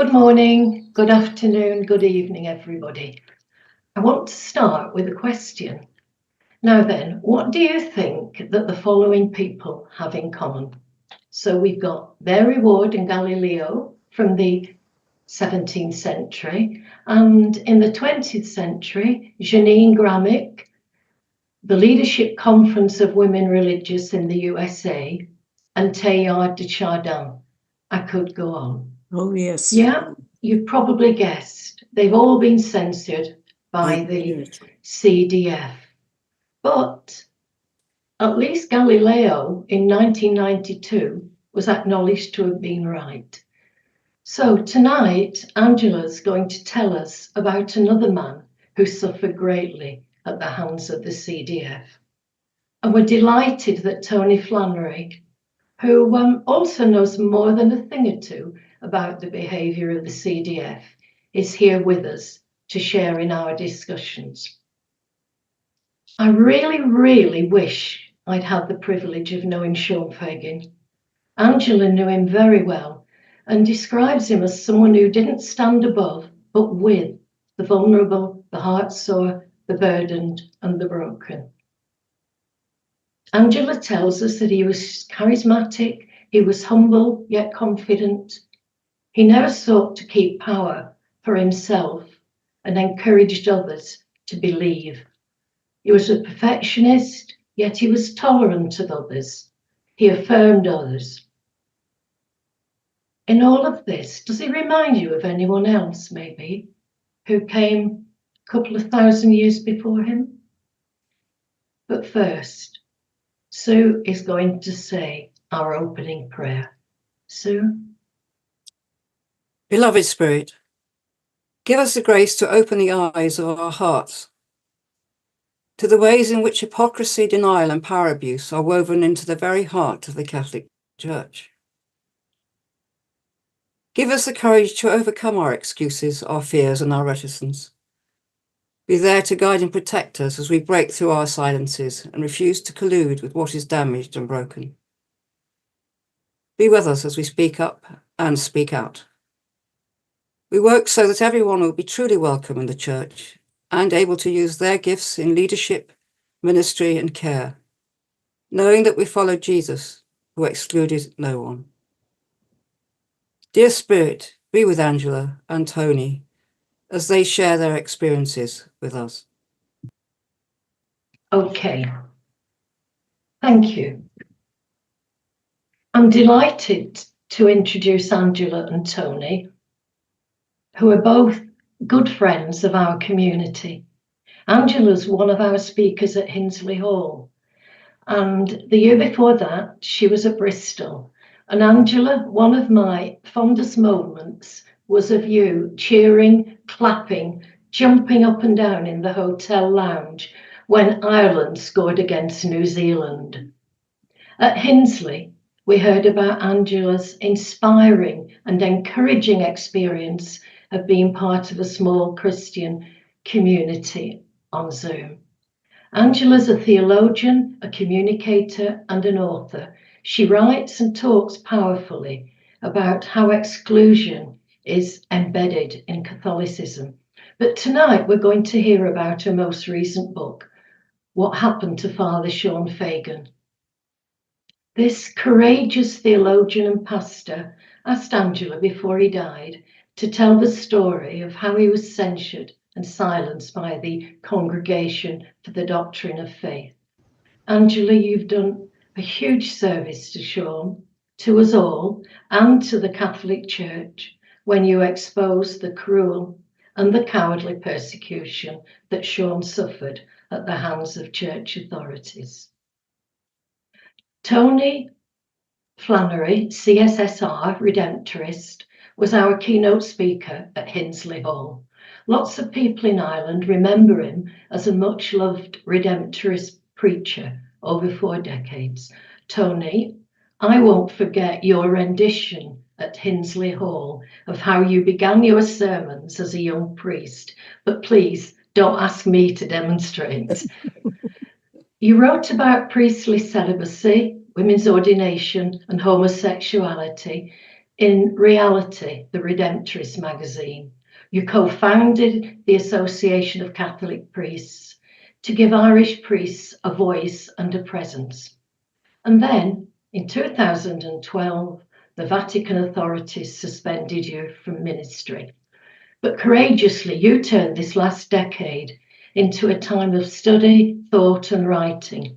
Good morning, good afternoon, good evening, everybody. I want to start with a question. Now then, what do you think that the following people have in common? So we've got Mary Ward and Galileo from the 17th century, and in the 20th century, Janine Gramick, the Leadership Conference of Women Religious in the USA, and Teilhard de Chardin. I could go on. Oh, yes. Yeah, you've probably guessed. They've all been censored by the CDF. But at least Galileo in 1992 was acknowledged to have been right. So tonight, Angela's going to tell us about another man who suffered greatly at the hands of the CDF. And we're delighted that Tony Flannery, who also knows more than a thing or two about the behaviour of the CDF, is here with us to share in our discussions. I really, really wish I'd had the privilege of knowing Seán Fagan. Angela knew him very well and describes him as someone who didn't stand above, but with the vulnerable, the heartsore, the burdened, and the broken. Angela tells us that he was charismatic, he was humble yet confident. He never sought to keep power for himself and encouraged others to believe. He was a perfectionist, yet he was tolerant of others. He affirmed others. In all of this, does he remind you of anyone else, maybe, who came a couple of thousand years before him? But first, Sue is going to say our opening prayer. Sue? Beloved Spirit, give us the grace to open the eyes of our hearts to the ways in which hypocrisy, denial, and power abuse are woven into the very heart of the Catholic Church. Give us the courage to overcome our excuses, our fears, and our reticence. Be there to guide and protect us as we break through our silences and refuse to collude with what is damaged and broken. Be with us as we speak up and speak out. We work so that everyone will be truly welcome in the Church and able to use their gifts in leadership, ministry, and care, knowing that we follow Jesus, who excluded no one. Dear Spirit, be with Angela and Tony as they share their experiences with us. Okay. Thank you. I'm delighted to introduce Angela and Tony, who are both good friends of our community. Angela's one of our speakers at Hinsley Hall, and the year before that, she was at Bristol. And Angela, one of my fondest moments was of you cheering, clapping, jumping up and down in the hotel lounge when Ireland scored against New Zealand. At Hinsley, we heard about Angela's inspiring and encouraging experience of being part of a small Christian community on Zoom. Angela's a theologian, a communicator, and an author. She writes and talks powerfully about how exclusion is embedded in Catholicism. But tonight we're going to hear about her most recent book, What Happened to Fr Seán Fagan. This courageous theologian and pastor asked Angela before he died to tell the story of how he was censured and silenced by the Congregation for the Doctrine of Faith. Angela, you've done a huge service to Seán, to us all, and to the Catholic Church when you exposed the cruel and the cowardly persecution that Seán suffered at the hands of church authorities. Tony Flannery CSsR, Redemptorist, was our keynote speaker at Hinsley Hall. Lots of people in Ireland remember him as a much-loved Redemptorist preacher over 4 decades. Tony, I won't forget your rendition at Hinsley Hall of how you began your sermons as a young priest, but please don't ask me to demonstrate. You wrote about priestly celibacy, women's ordination, and homosexuality in reality, the Redemptorist magazine. You co-founded the Association of Catholic Priests to give Irish priests a voice and a presence. And then, in 2012, the Vatican authorities suspended you from ministry. But courageously, you turned this last decade into a time of study, thought, and writing.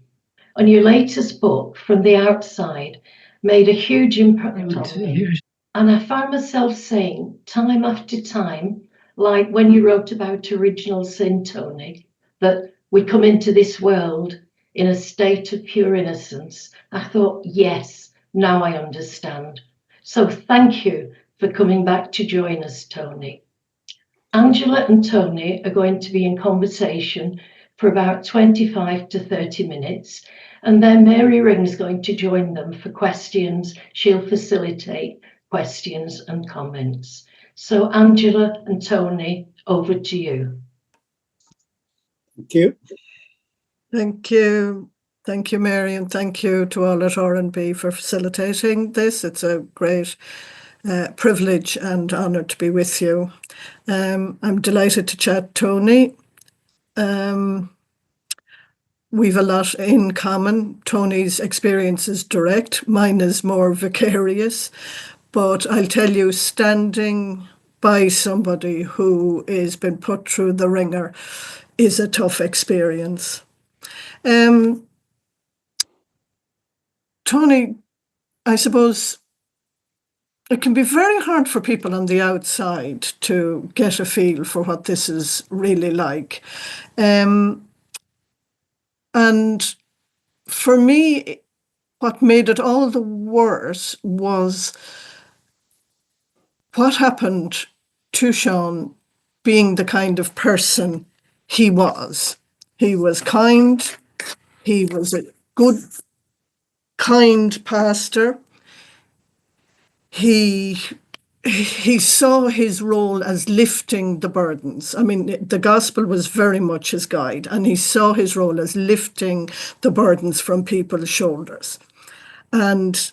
And your latest book, From the Outside, made a huge impact on me. And I found myself saying, time after time, like when you wrote about original sin, Tony, that we come into this world in a state of pure innocence. I thought, yes, now I understand. So thank you for coming back to join us, Tony. Angela and Tony are going to be in conversation for about 25 to 30 minutes, and then Mary Ring's going to join them for questions. She'll facilitate questions and comments. So Angela and Tony, over to you. Thank you. Thank you. Thank you, Mary, and thank you to all at R&B for facilitating this. It's a great privilege and honour to be with you. I'm delighted to chat Tony. We've a lot in common. Tony's experience is direct, mine is more vicarious, but I'll tell you, standing by somebody who has been put through the ringer is a tough experience. Tony, I suppose it can be very hard for people on the outside to get a feel for what this is really like. And for me, what made it all the worse was what happened to Seán being the kind of person he was. He was kind, he was a good, kind pastor. He saw his role as lifting the burdens. I mean, the gospel was very much his guide, and he saw his role as lifting the burdens from people's shoulders. And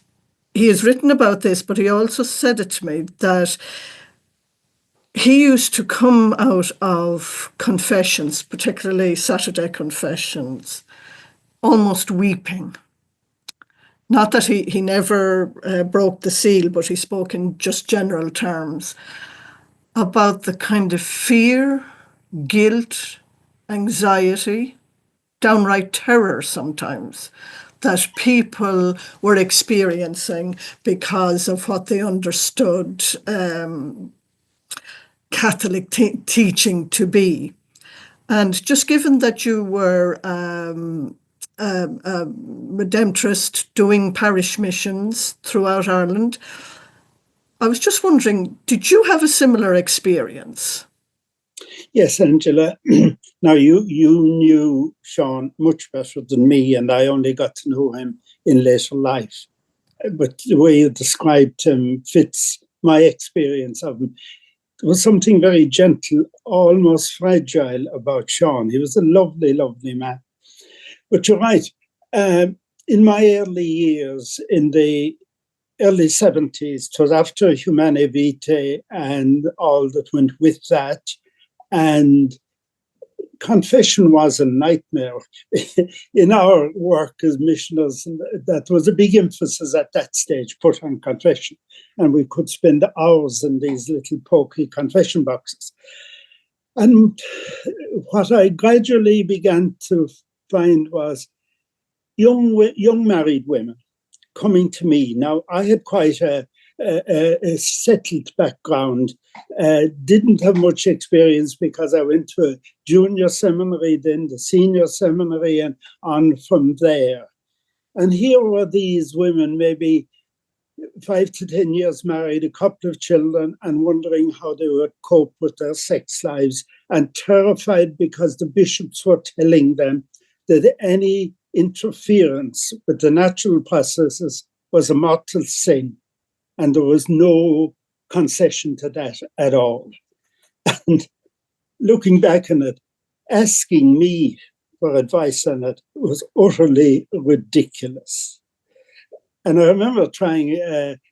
he has written about this, but he also said it to me that he used to come out of confessions, particularly Saturday confessions, almost weeping. Not that he never broke the seal, but he spoke in just general terms about the kind of fear, guilt, anxiety, downright terror sometimes that people were experiencing because of what they understood Catholic teaching to be. And just given that you were Redemptorist doing parish missions throughout Ireland, I was just wondering, did you have a similar experience? Yes, Angela. Now, you knew Seán much better than me, and I only got to know him in later life. But the way you described him fits my experience of him. There was something very gentle, almost fragile about Seán. He was a lovely, lovely man. But you're right. In my early years, in the early 70s, it was after Humanae Vitae and all that went with that. And confession was a nightmare. In our work as missioners, that was a big emphasis at that stage, put on confession. And we could spend hours in these little pokey confession boxes. And what I gradually began to find was young married women coming to me. Now, I had quite a settled background, didn't have much experience because I went to a junior seminary, then the senior seminary, and on from there. And here were these women, maybe 5 to 10 years married, a couple of children, and wondering how they would cope with their sex lives, and terrified because the bishops were telling them that any interference with the natural processes was a mortal sin, and there was no concession to that at all. And looking back on it, asking me for advice on it was utterly ridiculous. And I remember trying,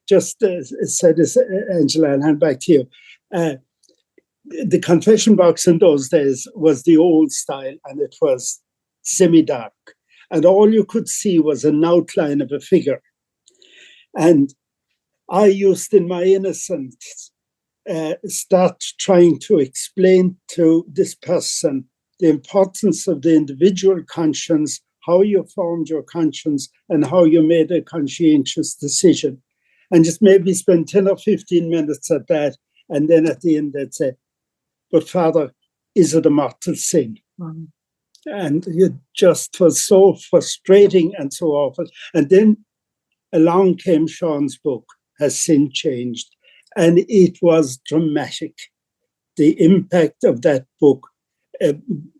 said this, Angela, and hand back to you. The confession box in those days was the old style, and it was semi-dark. And all you could see was an outline of a figure. And I used, in my innocence, start trying to explain to this person the importance of the individual conscience, how you formed your conscience, and how you made a conscientious decision. And just maybe spend 10 or 15 minutes at that. And then at the end, they'd say, but Father, is it a mortal sin? Mm-hmm. And it just was so frustrating and so awful. And then along came Seán's book, Has Sin Changed? And it was dramatic. The impact of that book,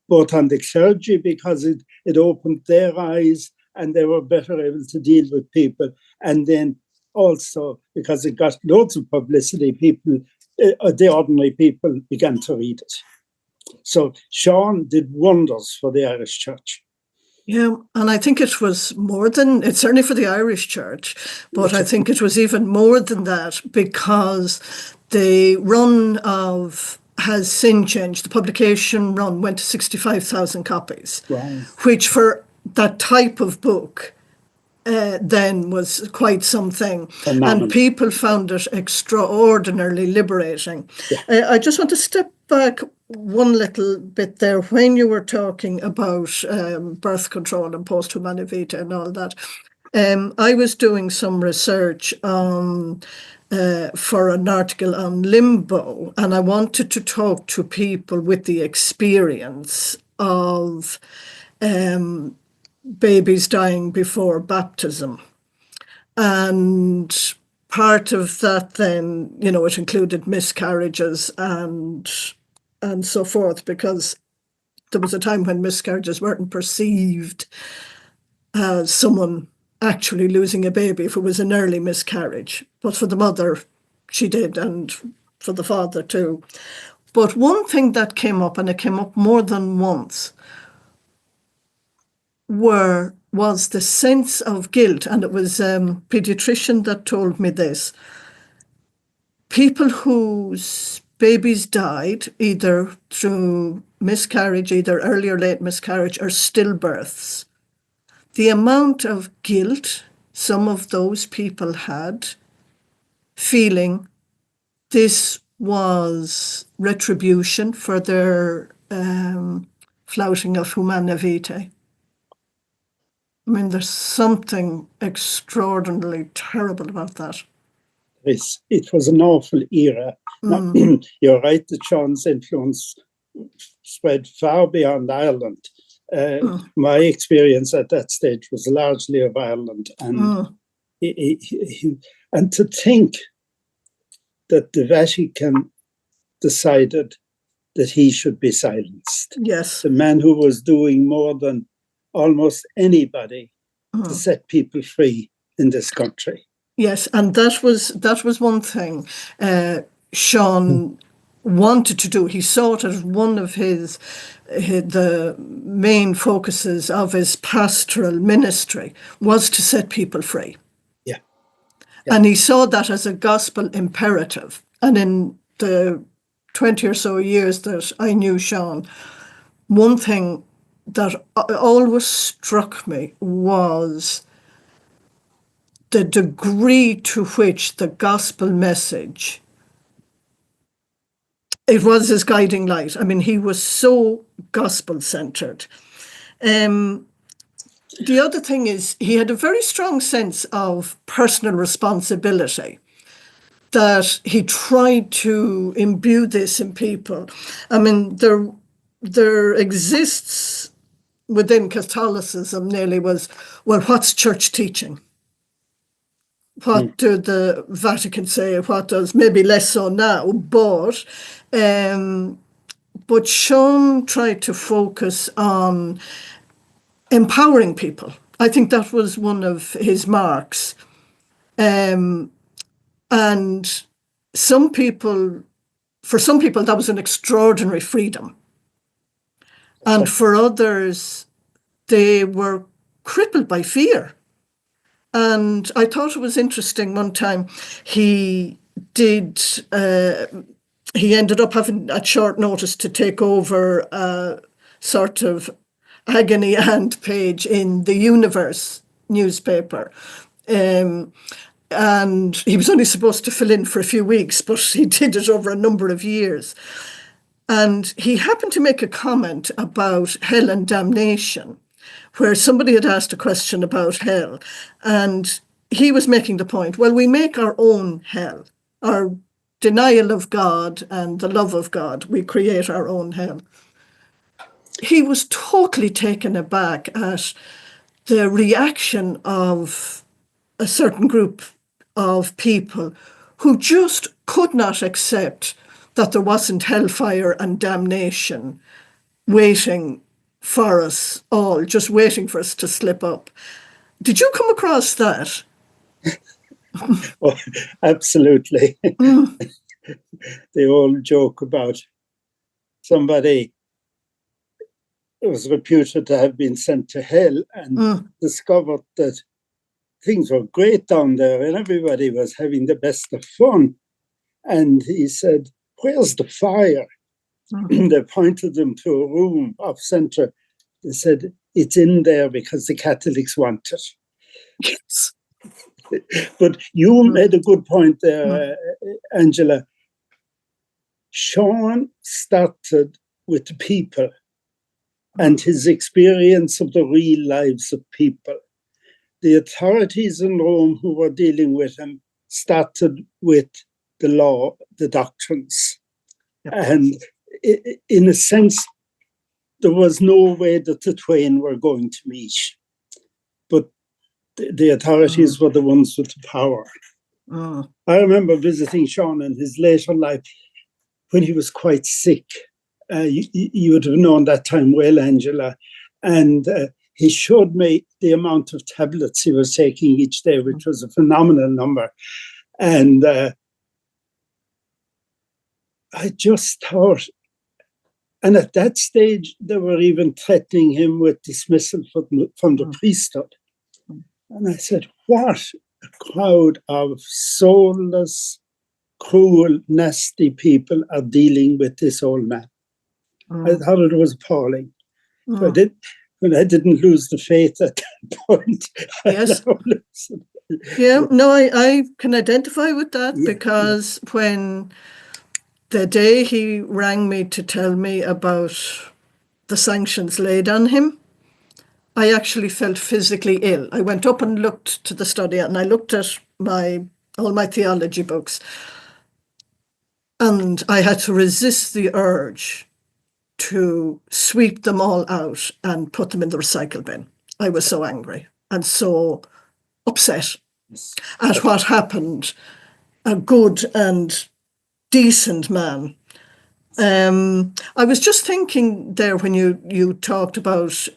both on the clergy, because it opened their eyes and they were better able to deal with people. And then also because it got loads of publicity, people, the ordinary people began to read it. So Seán did wonders for the Irish Church. Yeah, and I think it was more than, it's certainly for the Irish Church, but I think it was even more than that, because the run of Has Sin Changed, the publication run went to 65,000 copies, right, which for that type of book then was quite something. Phenomenal. And people found it extraordinarily liberating. Yeah. I just want to step back one little bit there. When you were talking about birth control and post-humana vitae and all that, I was doing some research on for an article on limbo, and I wanted to talk to people with the experience of babies dying before baptism. And part of that then, you know, it included miscarriages and so forth, because there was a time when miscarriages weren't perceived as someone actually losing a baby if it was an early miscarriage. But for the mother, she did, and for the father too. But one thing that came up, and it came up more than once, was the sense of guilt. And it was a pediatrician that told me this. People whose babies died either through miscarriage, either early or late miscarriage, or stillbirths, the amount of guilt some of those people had, feeling this was retribution for their flouting of humana vitae. I mean, there's something extraordinarily terrible about that. It was an awful era. Now, you're right that Seán's influence spread far beyond Ireland. My experience at that stage was largely of Ireland. And, and to think that the Vatican decided that he should be silenced. Yes. The man who was doing more than almost anybody to set people free in this country. Yes, and that was one thing Seán wanted to do. He saw it as one of the main focuses of his pastoral ministry was to set people free. Yeah. And he saw that as a gospel imperative. And in the 20 or so years that I knew Seán, one thing that always struck me was the degree to which the gospel message, it was his guiding light. I mean, he was so gospel-centered. The other thing is he had a very strong sense of personal responsibility, that he tried to imbue this in people. I mean, there exists within Catholicism nearly was, well, what's church teaching? What do the Vatican say? What does, maybe less so now, but Seán tried to focus on empowering people. I think that was one of his marks. And for some people, that was an extraordinary freedom. And for others, they were crippled by fear. And I thought it was interesting one time he ended up having at short notice to take over a sort of agony aunt page in the Universe newspaper. And he was only supposed to fill in for a few weeks, but he did it over a number of years. And he happened to make a comment about hell and damnation, where somebody had asked a question about hell. And he was making the point, well, we make our own hell. Our denial of God and the love of God, we create our own hell. He was totally taken aback at the reaction of a certain group of people who just could not accept that there wasn't hellfire and damnation waiting for us all, just waiting for us to slip up. Did you come across that? Oh, absolutely. The old joke about somebody who was reputed to have been sent to hell and discovered that things were great down there and everybody was having the best of fun. And he said, "Where's the fire?" They pointed them to a room off center. They said, "It's in there because the Catholics want it." Yes. But you made a good point there, Angela. Seán started with the people and his experience of the real lives of people. The authorities in Rome who were dealing with him started with the law, the doctrines. Yep. And in a sense, there was no way that the twain were going to meet. But the authorities were the ones with the power. I remember visiting Seán in his later life when he was quite sick. You would have known that time well, Angela. And he showed me the amount of tablets he was taking each day, which was a phenomenal number. And I just thought, and at that stage, they were even threatening him with dismissal from the priesthood. And I said, what a crowd of soulless, cruel, nasty people are dealing with this old man. I thought it was appalling. But I didn't lose the faith at that point. Yes. Yeah, no, I can identify with that because when the day he rang me to tell me about the sanctions laid on him, I actually felt physically ill. I went up and looked to the study and I looked at all my theology books, and I had to resist the urge to sweep them all out and put them in the recycle bin. I was so angry and so upset at what happened. A good and decent man. I was just thinking there when you talked about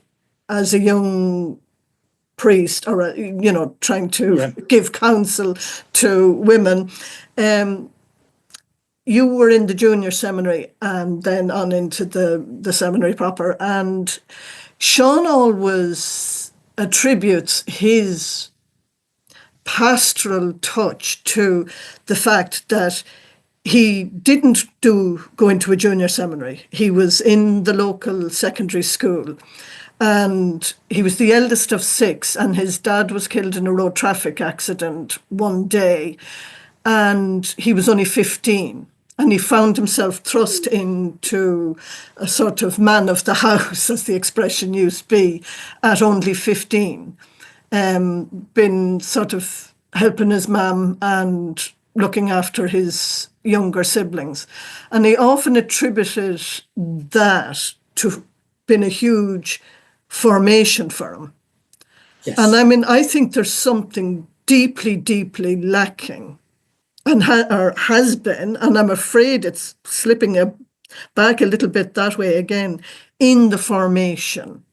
as a young priest or, trying to give counsel to women. You were in the junior seminary and then on into the seminary proper. And Seán always attributes his pastoral touch to the fact that he didn't go into a junior seminary. He was in the local secondary school. And he was the eldest of 6, and his dad was killed in a road traffic accident one day, and he was only 15. And he found himself thrust into a sort of man of the house, as the expression used to be, at only 15. Been sort of helping his mum and looking after his younger siblings. And he often attributed that to being a huge formation for him. Yes. And I mean, I think there's something deeply, deeply lacking and has been, and I'm afraid it's slipping back a little bit that way again, in the formation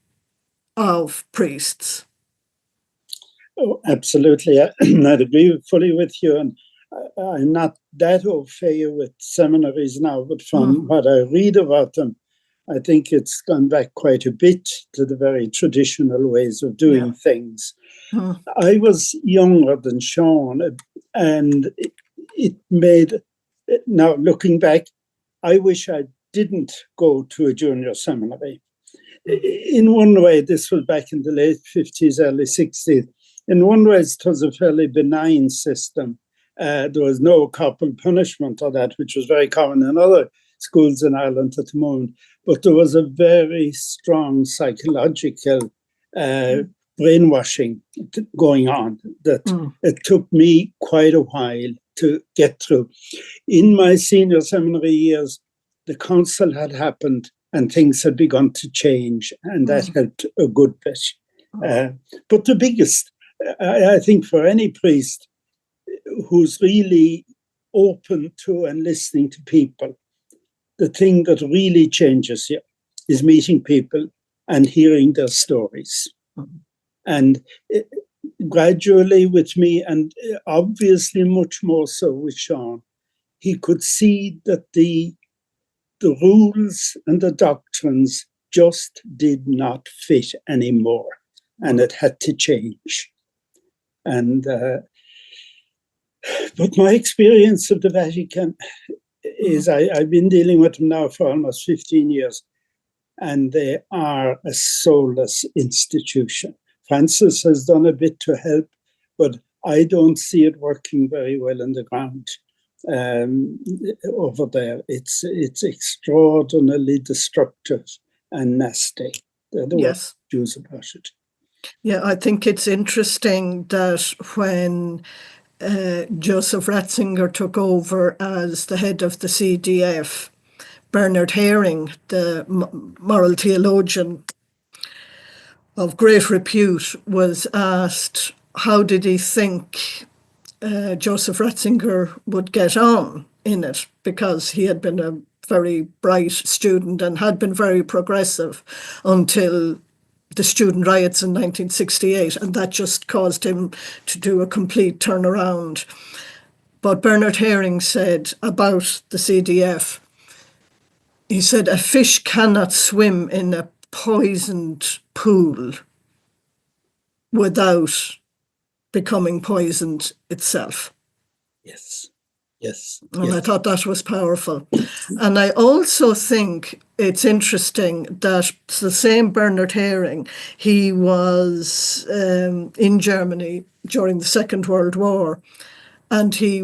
of priests. Oh, absolutely. I'd agree fully with you. And I'm not that au fait with seminaries now, but from what I read about them, I think it's gone back quite a bit to the very traditional ways of doing things. I was younger than Sean, and it made, now looking back, I wish I didn't go to a junior seminary. In one way, this was back in the late 50s, early 60s. In one way, it was a fairly benign system. There was no corporal punishment or that, which was very common in other schools in Ireland at the moment. But there was a very strong psychological brainwashing going on that it took me quite a while to get through. In my senior seminary years, the council had happened and things had begun to change, and that helped a good bit. But the biggest, I think, for any priest who's really open to and listening to people, the thing that really changes you is meeting people and hearing their stories. And gradually with me, and obviously much more so with Sean, he could see that the rules and the doctrines just did not fit anymore, and it had to change. And but my experience of the Vatican is I've been dealing with them now for almost 15 years, and they are a soulless institution. Francis has done a bit to help, but I don't see it working very well on the ground over there. It's extraordinarily destructive and nasty. They're the worst views about it. Yeah, I think it's interesting that when Joseph Ratzinger took over as the head of the CDF, Bernard Herring, the moral theologian of great repute, was asked how did he think Joseph Ratzinger would get on in it, because he had been a very bright student and had been very progressive until the student riots in 1968, and that just caused him to do a complete turnaround. But Bernard Herring said about the CDF, he said, a fish cannot swim in a poisoned pool without becoming poisoned itself. Yes, yes. And yes. I thought that was powerful. And I also think it's interesting that the same Bernard Herring, he was in Germany during the Second World War, and he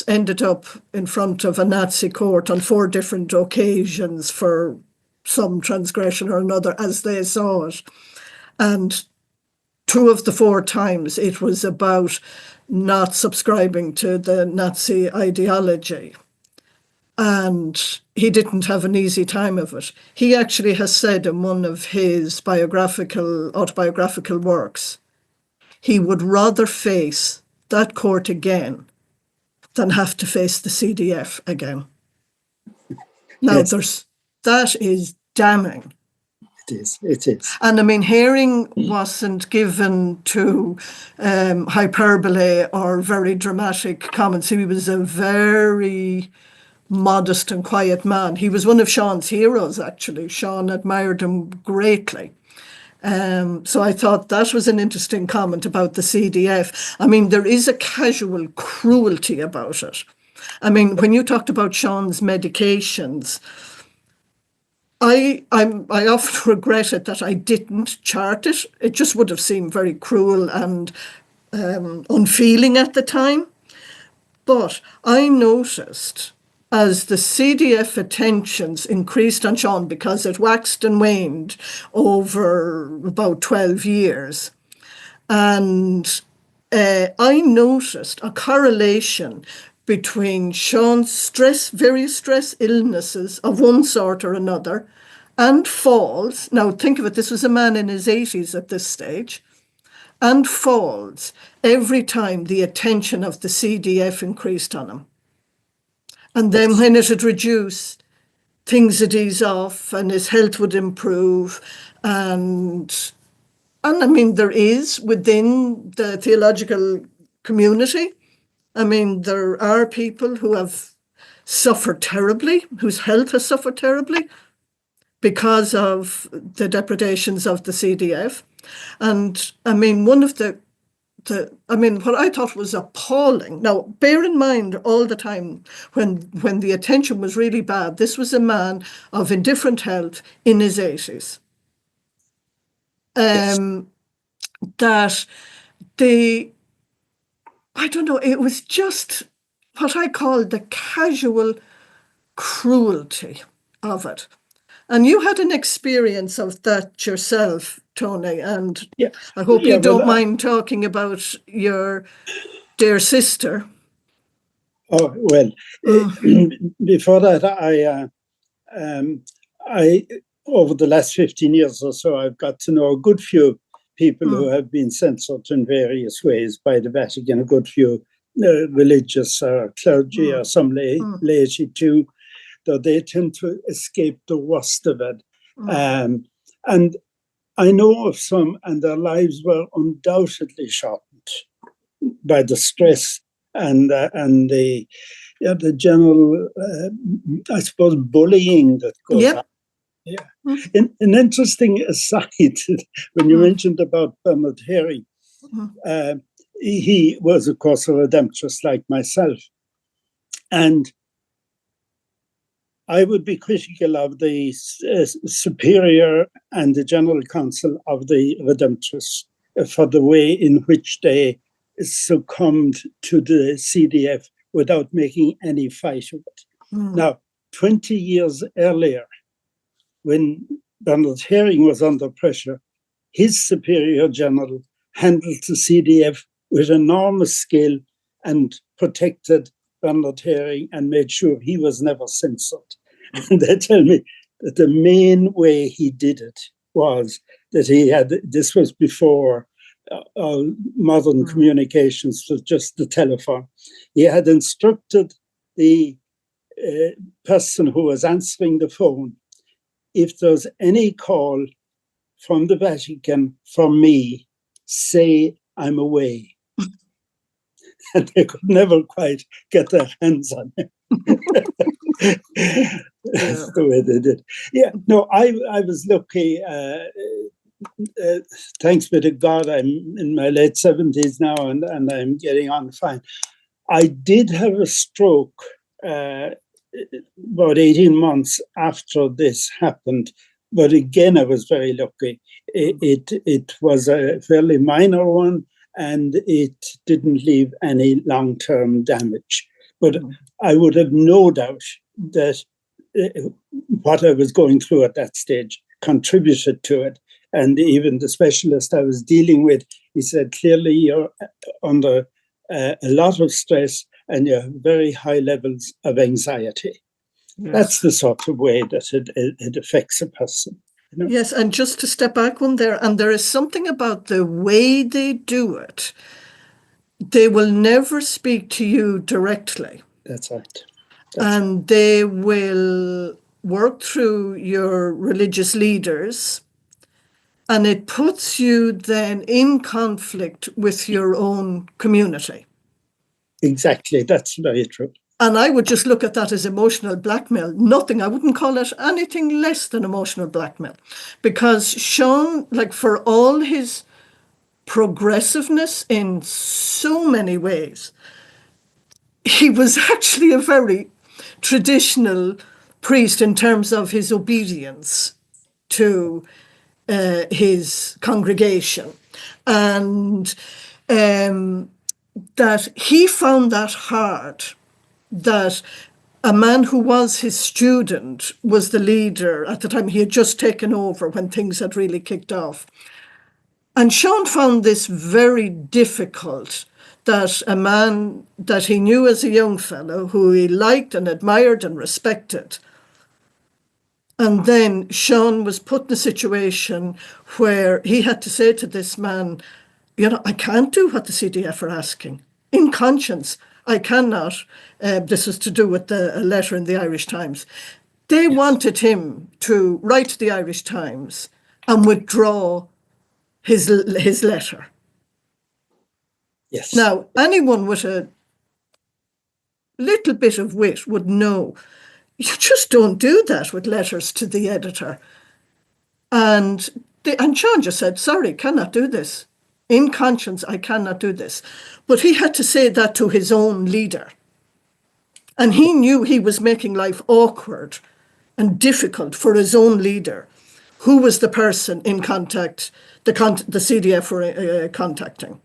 ended up in front of a Nazi court on 4 different occasions for some transgression or another, as they saw it. And 2 of the 4 times it was about not subscribing to the Nazi ideology. And he didn't have an easy time of it. He actually has said in one of his autobiographical works, he would rather face that court again than have to face the CDF again. Now, that is damning. It is. And I mean, Herring wasn't given to hyperbole or very dramatic comments. He was a very modest and quiet man. He was one of Sean's heroes, actually. Sean admired him greatly. So I thought that was an interesting comment about the CDF. I mean, there is a casual cruelty about it. I mean, when you talked about Sean's medications, I often regret it that I didn't chart it. It just would have seemed very cruel and unfeeling at the time. But I noticed as the CDF attentions increased on Sean, because it waxed and waned over about 12 years. And I noticed a correlation between Sean's various stress illnesses of one sort or another, and falls. Now think of it, this was a man in his 80s at this stage, and falls every time the attention of the CDF increased on him. And then when it had reduced, things would ease off and his health would improve. And I mean, there is within the theological community, I mean, there are people who have suffered terribly, whose health has suffered terribly because of the depredations of the CDF. And I mean, one of the what I thought was appalling. Now, bear in mind all the time when the attention was really bad, this was a man of indifferent health in his 80s. Yes. That I don't know, it was just what I call the casual cruelty of it. And you had an experience of that yourself, Tony, and Yeah. I hope Yeah, you don't well, mind talking about your dear sister. Oh, well, before that, I over the last 15 years or so, I've got to know a good few people who have been censored in various ways by the Vatican, a good few religious or clergy or some laity too, though they tend to escape the worst of it. And I know of some, and their lives were undoubtedly shortened by the stress and the general, I suppose, bullying that goes on. Yeah. An interesting aside, when you mentioned about Bernard Herring, he was, of course, a redemptorist like myself. And I would be critical of the superior and the general council of the redemptorists for the way in which they succumbed to the CDF without making any fight of it. Now, 20 years earlier, when Bernard Herring was under pressure, his superior general handled the CDF with enormous skill and protected Bernard Herring and made sure he was never censored. And they tell me that the main way he did it was that he had, this was before modern communications, was just the telephone. He had instructed the person who was answering the phone, if there's any call from the Vatican for me, say I'm away. And they could never quite get their hands on him. That's the way they did. Yeah, no, I was lucky. Thanks be to God, I'm in my late 70s now, and I'm getting on fine. I did have a stroke about 18 months after this happened, but again, I was very lucky. It was a fairly minor one, and it didn't leave any long-term damage. But I would have no doubt that what I was going through at that stage contributed to it. And even the specialist I was dealing with, he said, clearly you're under a lot of stress and you have very high levels of anxiety. Yes. That's the sort of way that it affects a person. You know? Yes, and just to step back one there, and there is something about the way they do it. They will never speak to you directly. That's right. And they will work through your religious leaders, and it puts you then in conflict with your own community. Exactly, that's very true. And I would just look at that as emotional blackmail. Nothing, I wouldn't call it anything less than emotional blackmail. Because Seán, like for all his progressiveness in so many ways, he was actually a very traditional priest in terms of his obedience to his congregation. And that he found that hard, that a man who was his student was the leader at the time. He had just taken over when things had really kicked off. And Seán found this very difficult, that a man that he knew as a young fellow, who he liked and admired and respected, and then Seán was put in a situation where he had to say to this man, you know, I can't do what the CDF are asking. In conscience, I cannot. This was to do with a letter in the Irish Times. They wanted him to write to the Irish Times and withdraw his letter. Yes. Now, anyone with a little bit of wit would know you just don't do that with letters to the editor. And Seán just said, sorry, cannot do this. In conscience, I cannot do this. But he had to say that to his own leader. And he knew he was making life awkward and difficult for his own leader, who was the person in contact, the CDF were contacting.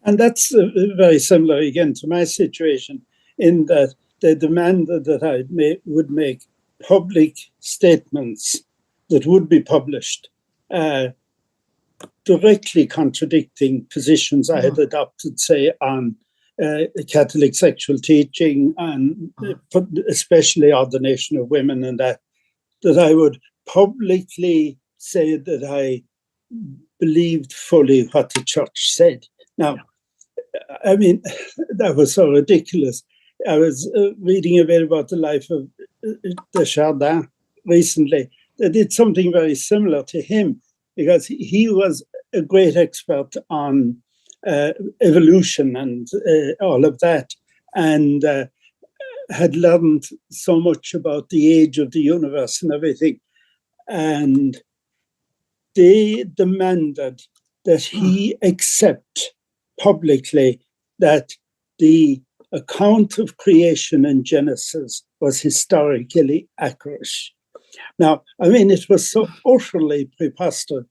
And that's very similar again to my situation, in that they demanded that I would make public statements that would be published, directly contradicting positions I had adopted, say, on Catholic sexual teaching, and especially ordination of women, and that I would publicly say that I believed fully what the church said. Now, I mean, that was so ridiculous. I was reading a bit about the life of Desjardins recently. They did something very similar to him, because he was a great expert on evolution and all of that, and had learned so much about the age of the universe and everything. And they demanded that he accept publicly that the account of creation in Genesis was historically accurate. Now, I mean, it was so utterly preposterous.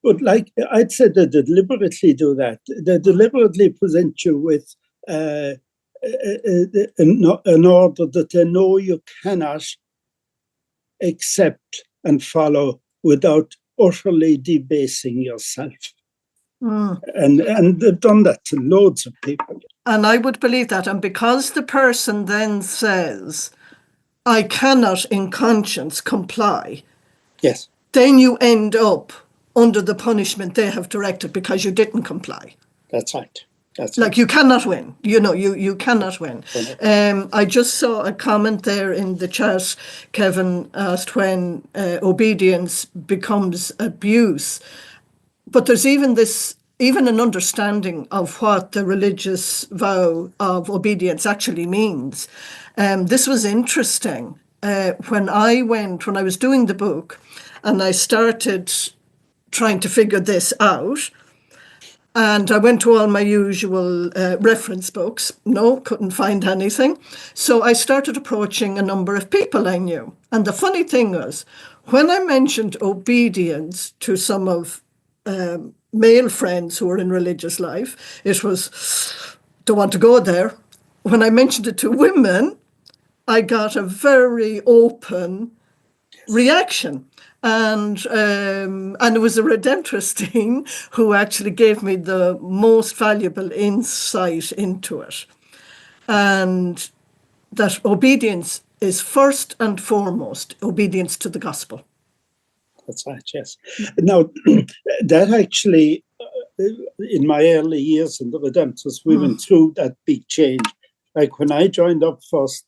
But like I'd said, they deliberately do that. They deliberately present you with an order that they know you cannot accept and follow without utterly debasing yourself. And they've done that to loads of people. And I would believe that. And because the person then says, I cannot in conscience comply, yes, then you end up under the punishment they have directed because you didn't comply. That's right. That's like right. you cannot win. You know, you cannot win. I just saw a comment there in the chat. Kevin asked when obedience becomes abuse. But there's even an understanding of what the religious vow of obedience actually means. This was interesting. When I was doing the book and I started trying to figure this out, and I went to all my usual reference books. No, couldn't find anything. So I started approaching a number of people I knew. And the funny thing was, when I mentioned obedience to some of male friends who were in religious life, it was, don't want to go there. When I mentioned it to women, I got a very open reaction. And it was a Redemptorist team who actually gave me the most valuable insight into it. And that obedience is first and foremost obedience to the gospel. That's right, yes. Now, that actually, in my early years in the Redemptorists, we went through that big change. Like when I joined up first,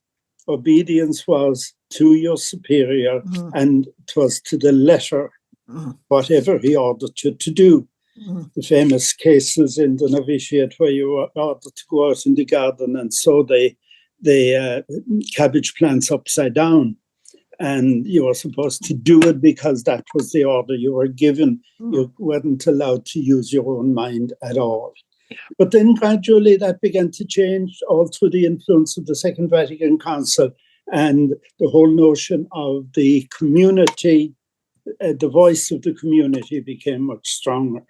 obedience was to your superior, and it was to the letter, whatever he ordered you to do. The famous cases in the novitiate where you were ordered to go out in the garden and sow the cabbage plants upside down. And you were supposed to do it because that was the order you were given. You weren't allowed to use your own mind at all. But then gradually that began to change, all through the influence of the Second Vatican Council and the whole notion of the community. The voice of the community became much stronger.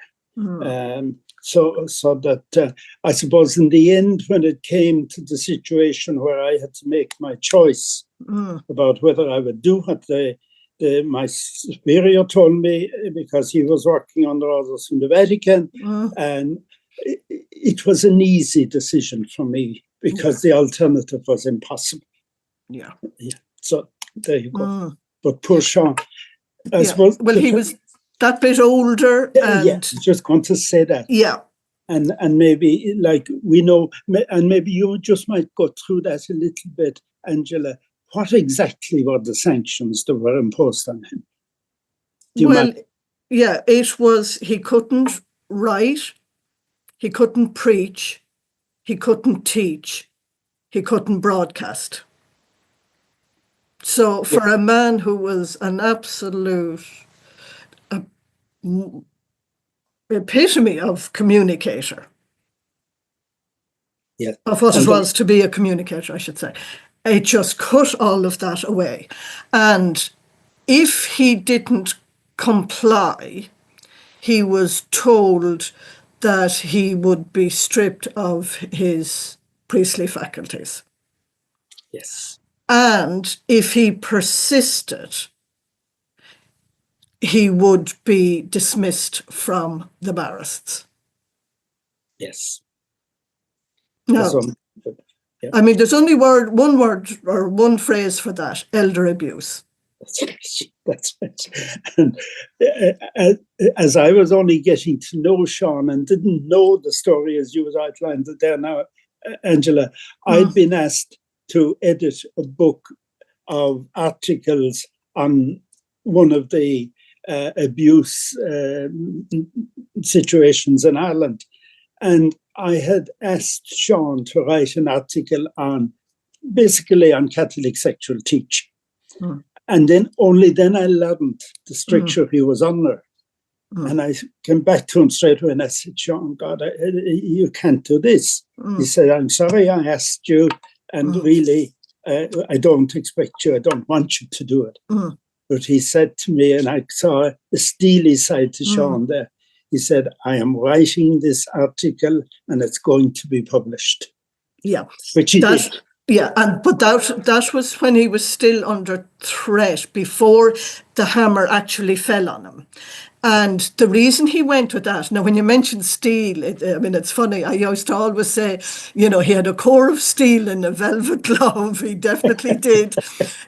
So that I suppose in the end, when it came to the situation where I had to make my choice about whether I would do what my superior told me, because he was working under orders from the Vatican, and it was an easy decision for me because the alternative was impossible. Yeah. So there you go. But poor Sean, I suppose. Well, he was that bit older. And just going to say that. Yeah. And maybe, like, we know, and maybe you just might go through that a little bit, Angela. What exactly were the sanctions that were imposed on him? It was he couldn't write, he couldn't preach, he couldn't teach, he couldn't broadcast. So for a man who was an absolute epitome of communicator. Yeah. Of what it was to be a communicator, I should say. It just cut all of that away. And if he didn't comply, he was told that he would be stripped of his priestly faculties. Yes. And if he persisted, he would be dismissed from the Marists. Yes. Now, yeah. I mean, there's only one word or one phrase for that: elder abuse. That's right. And as I was only getting to know Sean and didn't know the story as you outlined it there now, Angela, I'd been asked to edit a book of articles on one of the abuse situations in Ireland. And I had asked Sean to write an article basically on Catholic sexual teaching. And then only then I learned the stricture he was under. And I came back to him straight away and I said, Sean, God, you can't do this. He said, I'm sorry I asked you, and really, I don't expect you, I don't want you to do it. But he said to me, and I saw a steely side to Sean there, he said, I am writing this article and it's going to be published. Yeah. Which he did. Yeah, but that was when he was still under threat, before the hammer actually fell on him. And the reason he went with that, now when you mention steel, I mean, it's funny, I used to always say, you know, he had a core of steel and a velvet glove, he definitely did.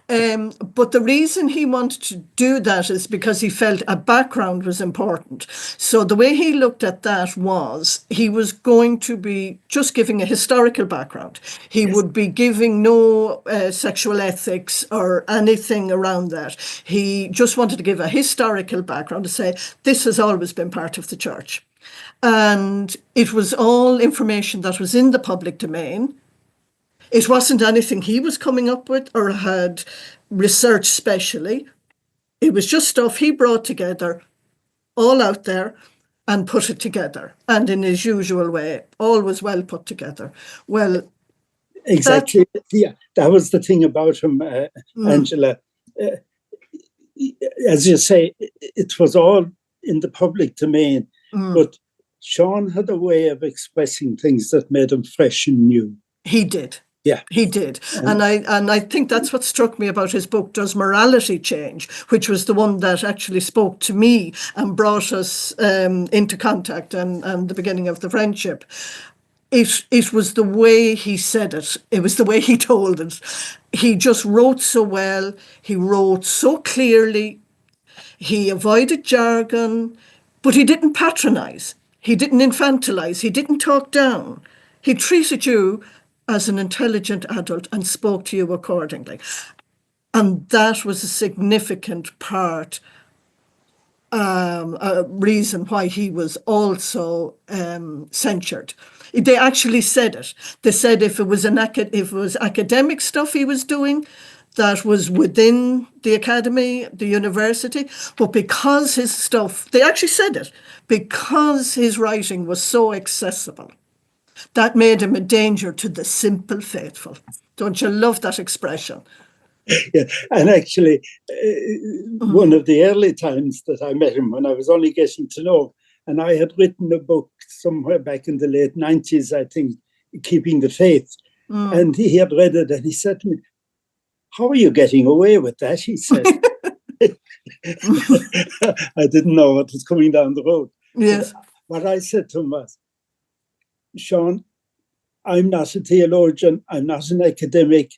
But the reason he wanted to do that is because he felt a background was important. So the way he looked at that was, he was going to be just giving a historical background. He would be giving no sexual ethics or anything around that. He just wanted to give a historical background to say, this has always been part of the church. And it was all information that was in the public domain. It wasn't anything he was coming up with or had researched specially. It was just stuff he brought together, all out there, and put it together. And in his usual way, all was well put together. Well, exactly. That was the thing about him, Angela. As you say, it was all in the public domain, but Sean had a way of expressing things that made him fresh and new. He did. Yeah, he did. And I think that's what struck me about his book, Does Morality Change?, which was the one that actually spoke to me and brought us into contact and the beginning of the friendship. It was the way he said it. It was the way he told it. He just wrote so well. He wrote so clearly. He avoided jargon, but he didn't patronize. He didn't infantilize. He didn't talk down. He treated you as an intelligent adult and spoke to you accordingly. And that was a significant part, a reason why he was also censured. They actually said it. They said if it was academic stuff he was doing, that was within the academy, the university, but because his stuff, they actually said it, because his writing was so accessible, that made him a danger to the simple faithful. Don't you love that expression? Yeah, and actually, one of the early times that I met him, when I was only getting to know, and I had written a book somewhere back in the late 90s, I think, Keeping the Faith, and he had read it, and he said to me, how are you getting away with that? He said. I didn't know what was coming down the road. Yes. What I said to him was, Sean, I'm not a theologian, I'm not an academic,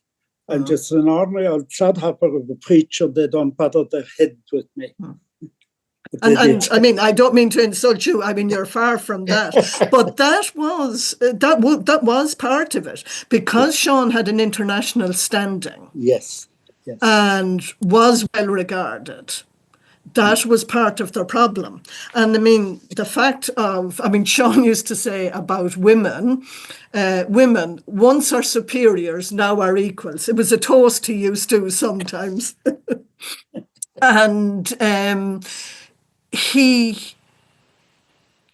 I'm just an ordinary old clodhopper of a preacher. They don't bother their head with me. And I mean, I don't mean to insult you. I mean, you're far from that. But that was part of it, because Sean had an international standing. Yes. And was well regarded. That was part of the problem. And I mean, the fact of, I mean, Sean used to say about women, women once are superiors, now are equals. It was a toast he used to sometimes. And he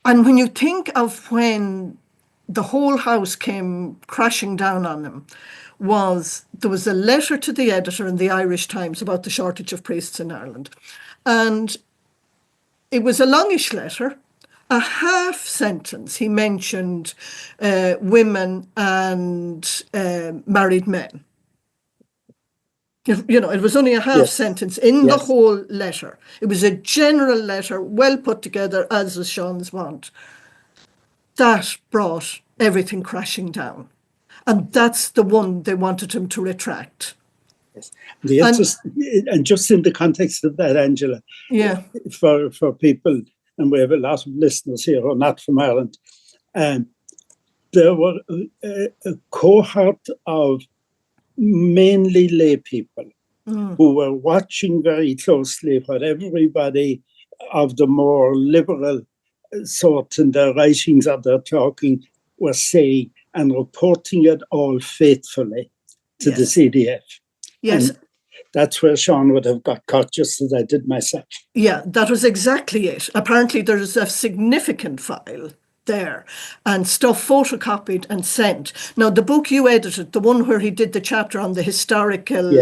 And when you think of when the whole house came crashing down on him, there was a letter to the editor in the Irish Times about the shortage of priests in Ireland. And it was a longish letter. A half sentence, he mentioned women and married men. You know, it was only a half sentence in the whole letter. It was a general letter, well put together, as was Sean's wont. That brought everything crashing down. And that's the one they wanted him to retract. Yes. And just in the context of that, Angela, for people, and we have a lot of listeners here who are not from Ireland, there were a cohort of mainly lay people who were watching very closely what everybody of the more liberal sort in their writings or their talking were saying, and reporting it all faithfully to the CDF. Yes. And that's where Sean would have got caught, just as I did myself. Yeah, that was exactly it. Apparently there's a significant file there and stuff photocopied and sent. Now, the book you edited, the one where he did the chapter on the historical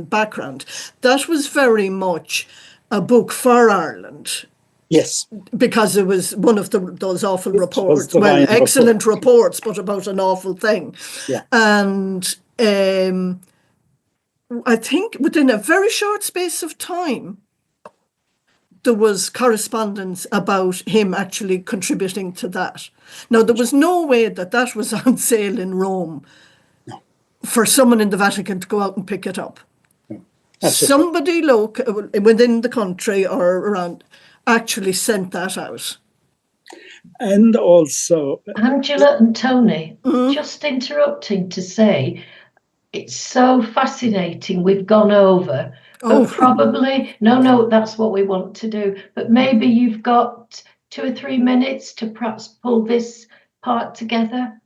background, that was very much a book for Ireland. Yes. Because it was one of those awful reports. Well, excellent reports, but about an awful thing. Yeah. And I think within a very short space of time, there was correspondence about him actually contributing to that. Now, there was no way that was on sale in Rome for someone in the Vatican to go out and pick it up. No. Somebody local within the country or around actually sent that out. And also... Angela and Tony, just interrupting to say, it's so fascinating we've gone over. But probably, no, that's what we want to do. But maybe you've got 2 or 3 minutes to perhaps pull this part together.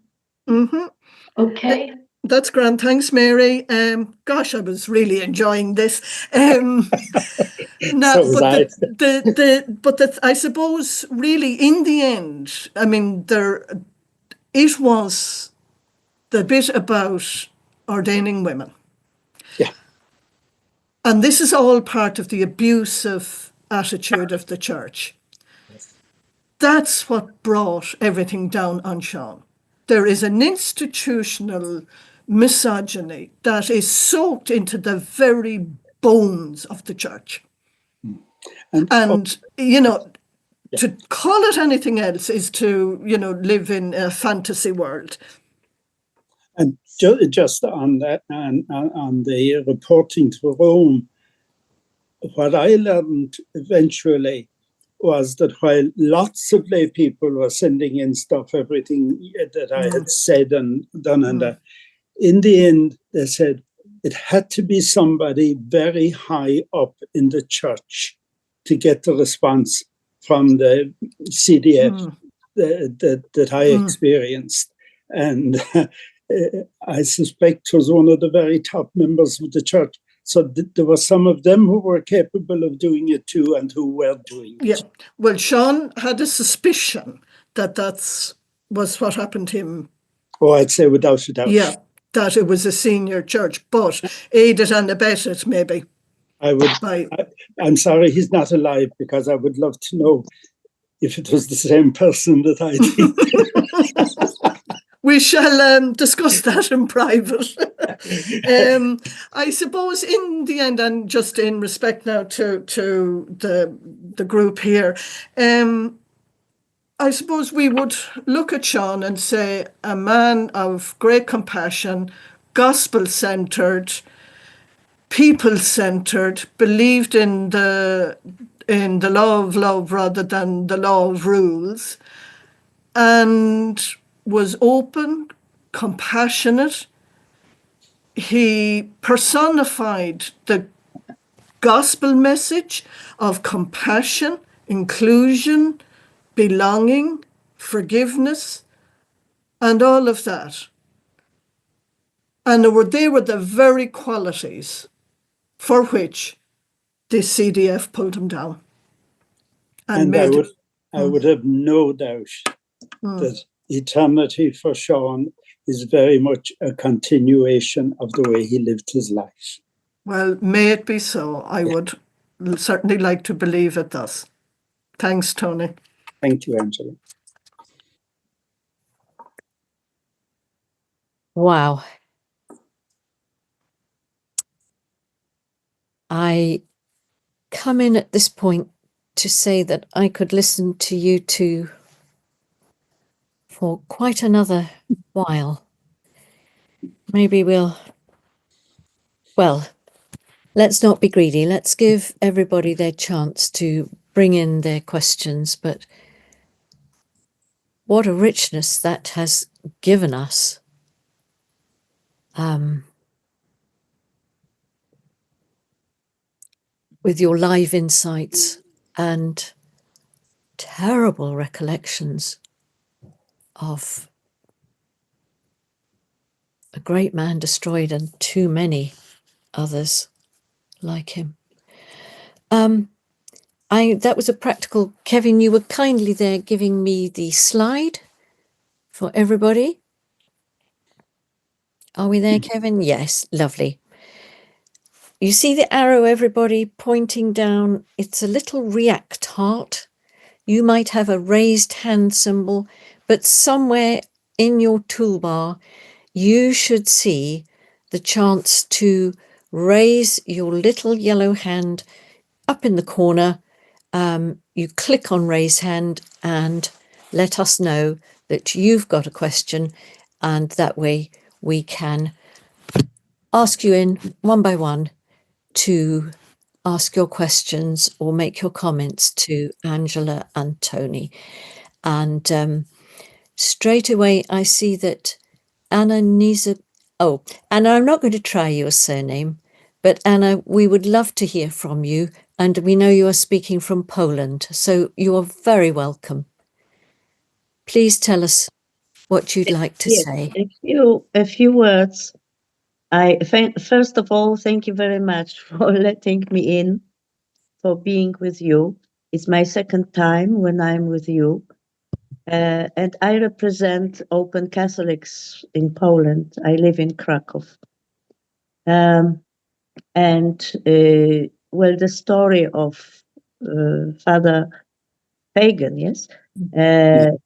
Okay. That's grand. Thanks, Mary. Gosh, I was really enjoying this. I suppose really in the end, I mean, it was the bit about ordaining women. Yeah. And this is all part of the abusive attitude of the church. Yes. That's what brought everything down on Sean. There is an institutional misogyny that is soaked into the very bones of the church. And you know, to call it anything else is to, you know, live in a fantasy world. And just on that, on the reporting to Rome, what I learned eventually was that while lots of lay people were sending in stuff, everything that I had said and done, and in the end, they said it had to be somebody very high up in the church to get the response from the CDF that I experienced. And I suspect it was one of the very top members of the church. So there were some of them who were capable of doing it too and who were doing it. Yeah. Well, Sean had a suspicion that was what happened to him. Oh, I'd say without a doubt. Yeah, that it was a senior church, but aided and abetted maybe. I'm sorry he's not alive, because I would love to know if it was the same person that I think. We shall discuss that in private. I suppose in the end, and just in respect now to the group here, I suppose we would look at Sean and say a man of great compassion, gospel-centred, people-centred, believed in the law of love rather than the law of rules, and was open, compassionate. He personified the gospel message of compassion, inclusion, belonging, forgiveness, and all of that. And they were the very qualities for which the CDF pulled him down. And I would have no doubt that eternity for Seán is very much a continuation of the way he lived his life. Well, may it be so. I would certainly like to believe it thus. Thanks, Tony. Thank you, Angela. Wow. I come in at this point to say that I could listen to you two for quite another while. Maybe well, let's not be greedy. Let's give everybody their chance to bring in their questions. But what a richness that has given us. With your live insights and terrible recollections of a great man destroyed and too many others like him. That was a practical. Kevin, you were kindly there giving me the slide for everybody. Are we there, Kevin? Yes, lovely. You see the arrow, everybody, pointing down. It's a little react heart. You might have a raised hand symbol, but somewhere in your toolbar, you should see the chance to raise your little yellow hand up in the corner. You click on raise hand and let us know that you've got a question, and that way we can ask you in one by one to ask your questions or make your comments to Angela and Tony. And straight away I see that Anna Nisa. Oh, Anna, I'm not going to try your surname, but Anna, we would love to hear from you, and we know you are speaking from Poland, so you are very welcome. Please tell us what you'd like to say. A few words. First of all, thank you very much for letting me in, for being with you. It's my second time when I'm with you. And I represent Open Catholics in Poland. I live in Krakow. Well, the story of Father Fagan, yes? It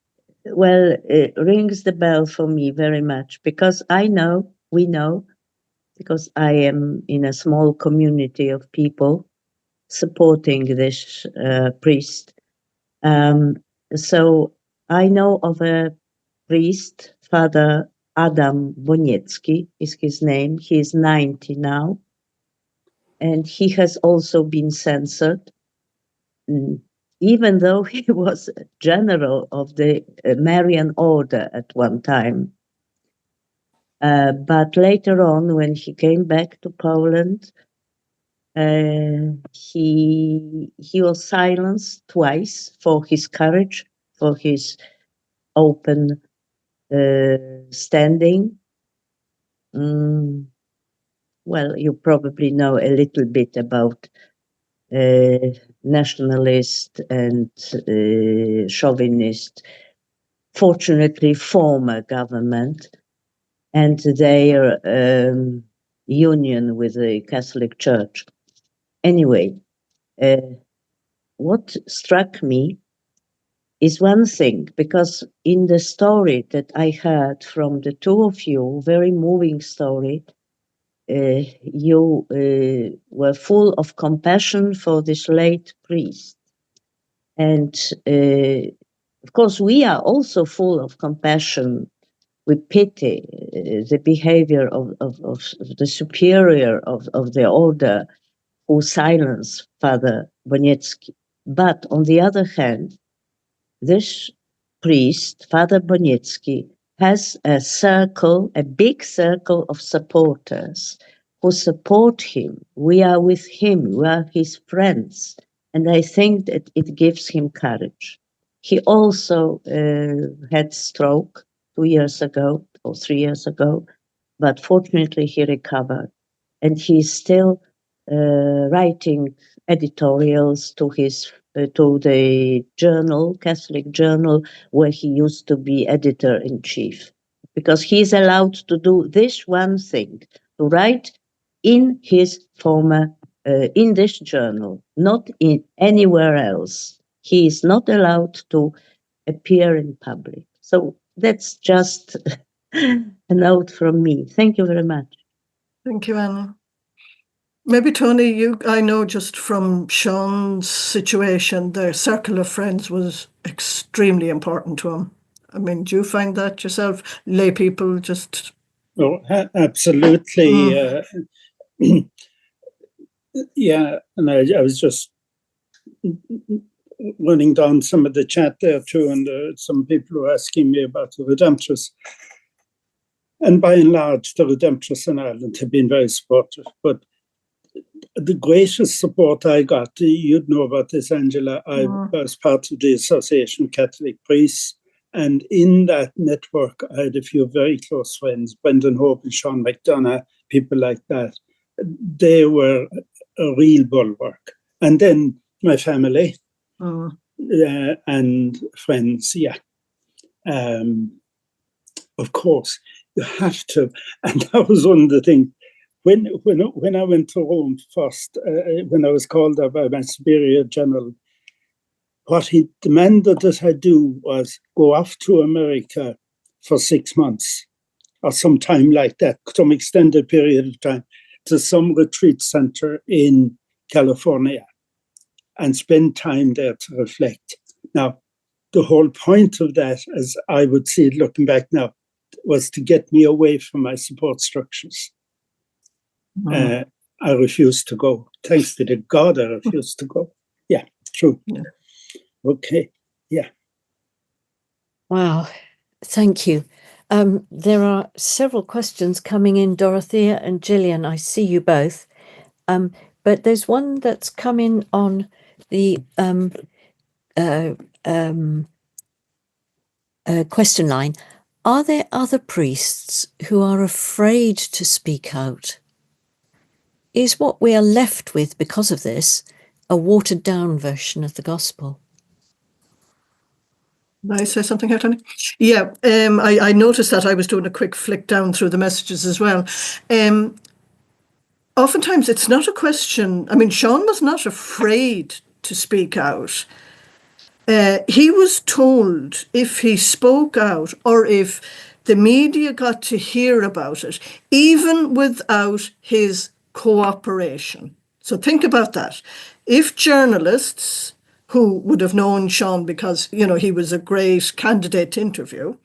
rings the bell for me very much, because we know, because I am in a small community of people supporting this priest. So I know of a priest, Father Adam Boniecki is his name. He is 90 now, and he has also been censored, even though he was general of the Marian order at one time. But later on, when he came back to Poland, he was silenced twice for his courage, for his open standing. Well, you probably know a little bit about nationalist and chauvinist, fortunately former government, and their union with the Catholic Church. Anyway, what struck me is one thing, because in the story that I heard from the two of you, very moving story, you were full of compassion for this late priest. And of course, we are also full of compassion. We pity the behavior of the superior of the order who silenced Father Boniecki. But on the other hand, this priest, Father Boniecki, has a circle, a big circle of supporters who support him. We are with him, we are his friends. And I think that it gives him courage. He also had stroke 2 years ago or 3 years ago, but fortunately he recovered. And he is still writing editorials to the journal, Catholic journal, where he used to be editor-in-chief. Because he's allowed to do this one thing, to write in his former, in this journal, not in anywhere else. He is not allowed to appear in public. So that's just a note from me. Thank you very much. Thank you, Anna. Maybe Tony, I know just from Sean's situation, the circle of friends was extremely important to him. I mean, do you find that yourself? Lay people just... Oh, absolutely. Yeah, and I was just running down some of the chat there too, and some people were asking me about the Redemptorists. And by and large, the Redemptorists in Ireland have been very supportive. But the greatest support I got, you'd know about this, Angela, I was part of the Association of Catholic Priests. And in that network, I had a few very close friends, Brendan Hope and Sean McDonough, people like that. They were a real bulwark. And then my family and friends, yeah. Of course, you have to. And that was one of the things. When I went to Rome first, when I was called up by my Superior General, what he demanded that I do was go off to America for 6 months or some time like that, some extended period of time, to some retreat center in California and spend time there to reflect. Now, the whole point of that, as I would see it looking back now, was to get me away from my support structures. I refused to go. Thanks to the God, I refused to go. Yeah, true. Yeah. Okay, yeah. Wow, thank you. There are several questions coming in, Dorothea and Gillian. I see you both. But there's one that's come in on the question line. Are there other priests who are afraid to speak out? Is what we are left with because of this a watered down version of the gospel? May I say something here, Tony? Yeah, I noticed that. I was doing a quick flick down through the messages as well. Oftentimes it's not a question. I mean, Sean was not afraid to speak out. He was told if he spoke out or if the media got to hear about it, even without his cooperation. So think about that. If journalists who would have known Sean because, you know, he was a great candidate to interview,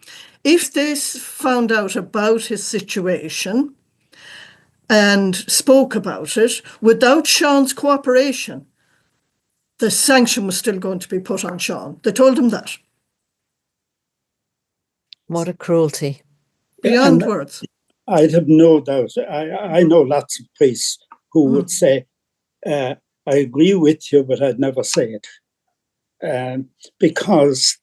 if they found out about his situation and spoke about it without Sean's cooperation, the sanction was still going to be put on Sean. They told him that. What a cruelty. Beyond words. I'd have no doubt. I know lots of priests who would say, I agree with you, but I'd never say it. Because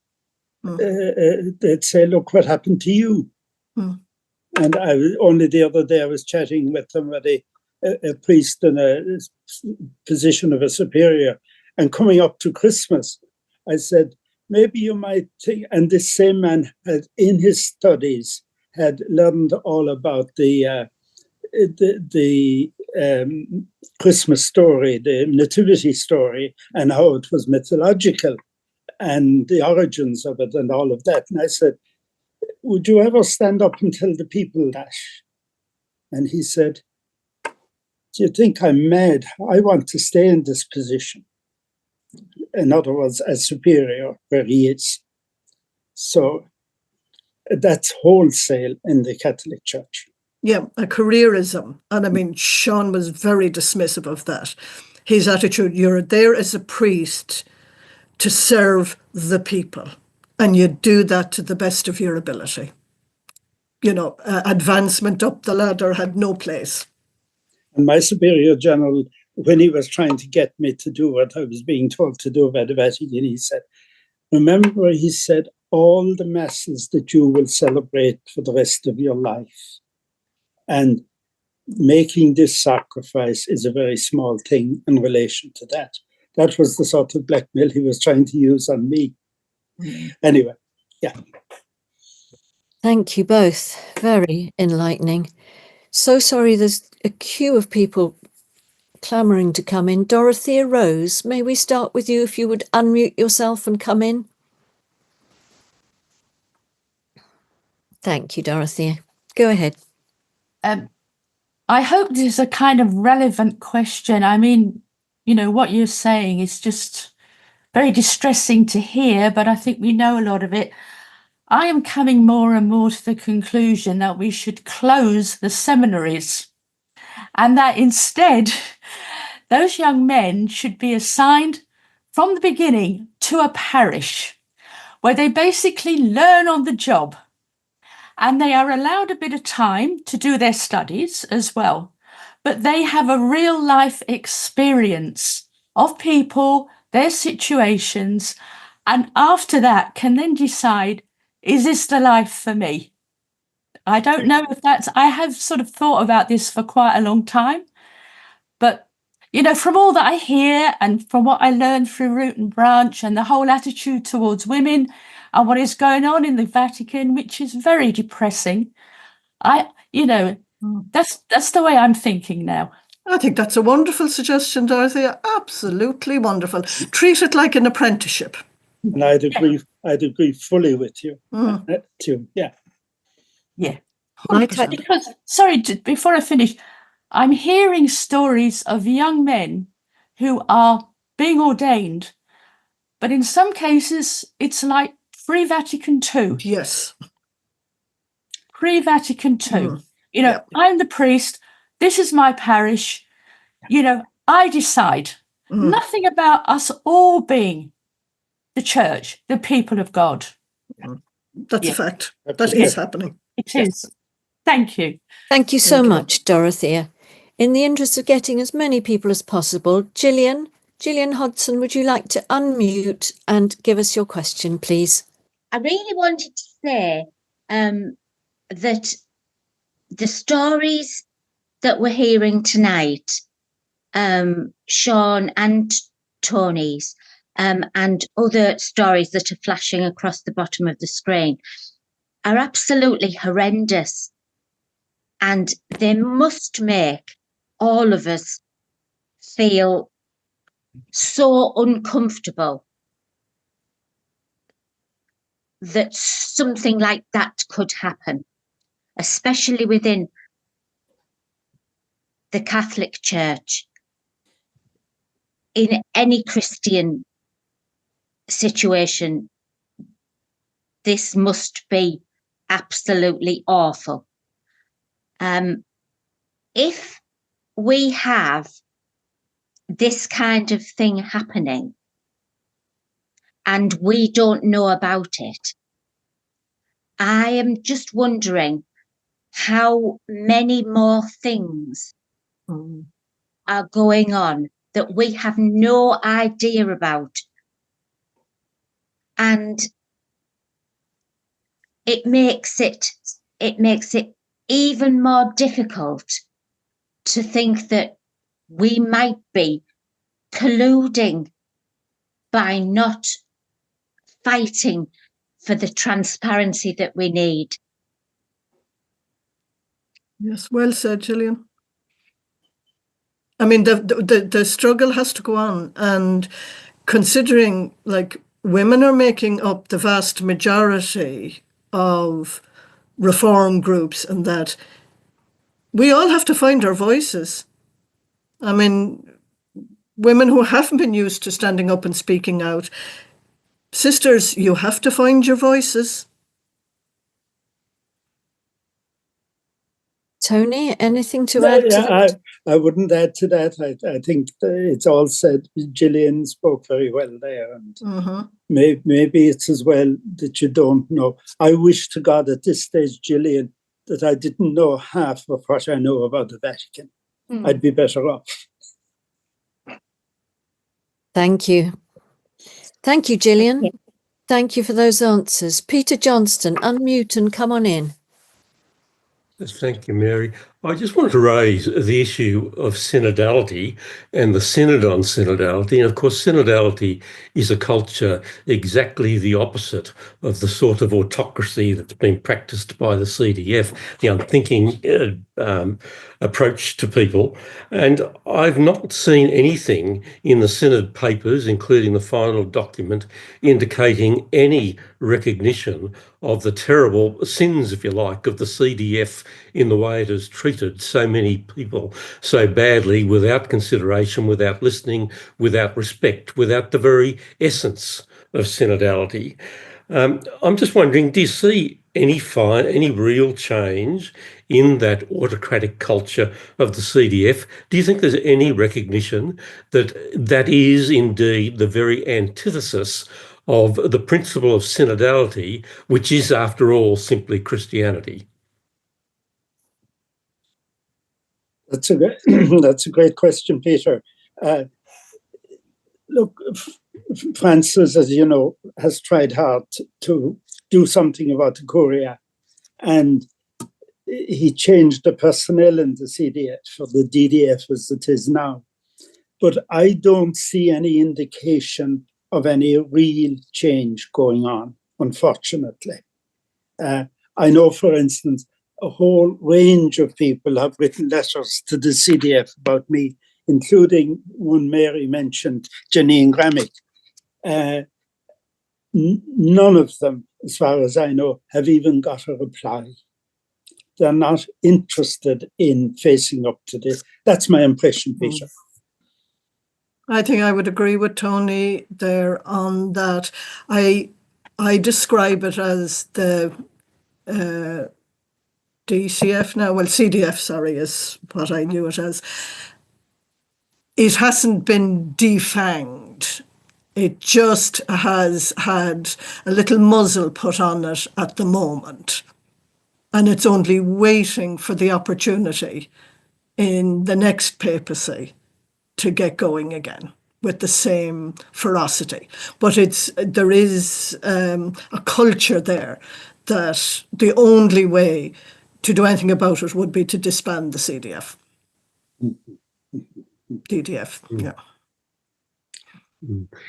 they'd say, look, what happened to you? And only the other day I was chatting with somebody, a priest in a position of a superior, and coming up to Christmas, I said, maybe you might think, and this same man had, in his studies, had learned all about the Christmas story, the nativity story, and how it was mythological, and the origins of it, and all of that. And I said, would you ever stand up and tell the people that? And he said, do you think I'm mad? I want to stay in this position. In other words, as superior where he is. So that's wholesale in the Catholic Church. Yeah, a careerism. And I mean, Sean was very dismissive of that. His attitude, you're there as a priest to serve the people, and you do that to the best of your ability. You know, advancement up the ladder had no place. And my Superior General, when he was trying to get me to do what I was being told to do by the Vatican, he said, remember, he said, all the masses that you will celebrate for the rest of your life. And making this sacrifice is a very small thing in relation to that. That was the sort of blackmail he was trying to use on me. Anyway, yeah. Thank you both. Very enlightening. So sorry, there's a queue of people clamouring to come in. Dorothea Rose, may we start with you if you would unmute yourself and come in? Thank you, Dorothea. Go ahead. I hope this is a kind of relevant question. I mean, you know, what you're saying is just very distressing to hear, but I think we know a lot of it. I am coming more and more to the conclusion that we should close the seminaries and that instead those young men should be assigned from the beginning to a parish where they basically learn on the job and they are allowed a bit of time to do their studies as well. But they have a real life experience of people, their situations, and after that can then decide, is this the life for me? I don't know if that's, I have sort of thought about this for quite a long time, but you know, from all that I hear and from what I learned through Root and Branch and the whole attitude towards women and what is going on in the Vatican, which is very depressing, you know, that's the way I'm thinking now. I think that's a wonderful suggestion, Dorothea. Absolutely wonderful. Treat it like an apprenticeship. And I'd agree fully with you. Too. Yeah. Yeah. 100%. Because, sorry, before I finish, I'm hearing stories of young men who are being ordained, but in some cases it's like pre-Vatican II. Yes. Pre-Vatican II. You know, I'm the priest, this is my parish, you know, I decide. Nothing about us all being the church, the people of God. That's a fact. That is happening. It is. Thank you. Thank you so much, Dorothea. In the interest of getting as many people as possible, Gillian Hodson, would you like to unmute and give us your question, please? I really wanted to say that the stories that we're hearing tonight, Sean and Tony's, and other stories that are flashing across the bottom of the screen, are absolutely horrendous. And they must make all of us feel so uncomfortable that something like that could happen, especially within the Catholic Church. In any Christian situation, this must be absolutely awful. If we have this kind of thing happening and we don't know about it, I am just wondering how many more things are going on that we have no idea about. And it makes it even more difficult to think that we might be colluding by not fighting for the transparency that we need. Yes, well said, Gillian. I mean, the struggle has to go on, and considering like women are making up the vast majority of reform groups, and that we all have to find our voices. I mean, women who haven't been used to standing up and speaking out, sisters, you have to find your voices. Tony, anything to add to that? I wouldn't add to that. I think it's all said. Gillian spoke very well there, and maybe it's as well that you don't know. I wish to God at this stage, Gillian, that I didn't know half of what I know about the Vatican. I'd be better off. Thank you. Thank you, Gillian. Thank you for those answers. Peter Johnston, unmute and come on in. Thank you, Mary. I just wanted to raise the issue of synodality and the synod on synodality. And of course, synodality is a culture exactly the opposite of the sort of autocracy that's been practiced by the CDF, the unthinking approach to people. And I've not seen anything in the synod papers, including the final document, indicating any recognition of the terrible sins, if you like, of the CDF in the way it has treated so many people so badly, without consideration, without listening, without respect, without the very essence of synodality. I'm just wondering, do you see any real change in that autocratic culture of the CDF? Do you think there's any recognition that that is indeed the very antithesis of the principle of synodality, which is, after all, simply Christianity? That's a great question, Peter. Look, Francis, as you know, has tried hard to do something about the Curia, and he changed the personnel in the CDF for the DDF as it is now. But I don't see any indication of any real change going on, unfortunately. I know, for instance, a whole range of people have written letters to the CDF about me, including one Mary mentioned, Janine Gramick. None of them, as far as I know, have even got a reply. They're not interested in facing up to this. That's my impression, Peter. I think I would agree with Tony there on that. I describe it as the DCF now, well, CDF, sorry, is what I knew it as. It hasn't been defanged. It just has had a little muzzle put on it at the moment. And it's only waiting for the opportunity in the next papacy to get going again with the same ferocity. But there is a culture there that the only way to do anything about it would be to disband the CDF. DDF, yeah.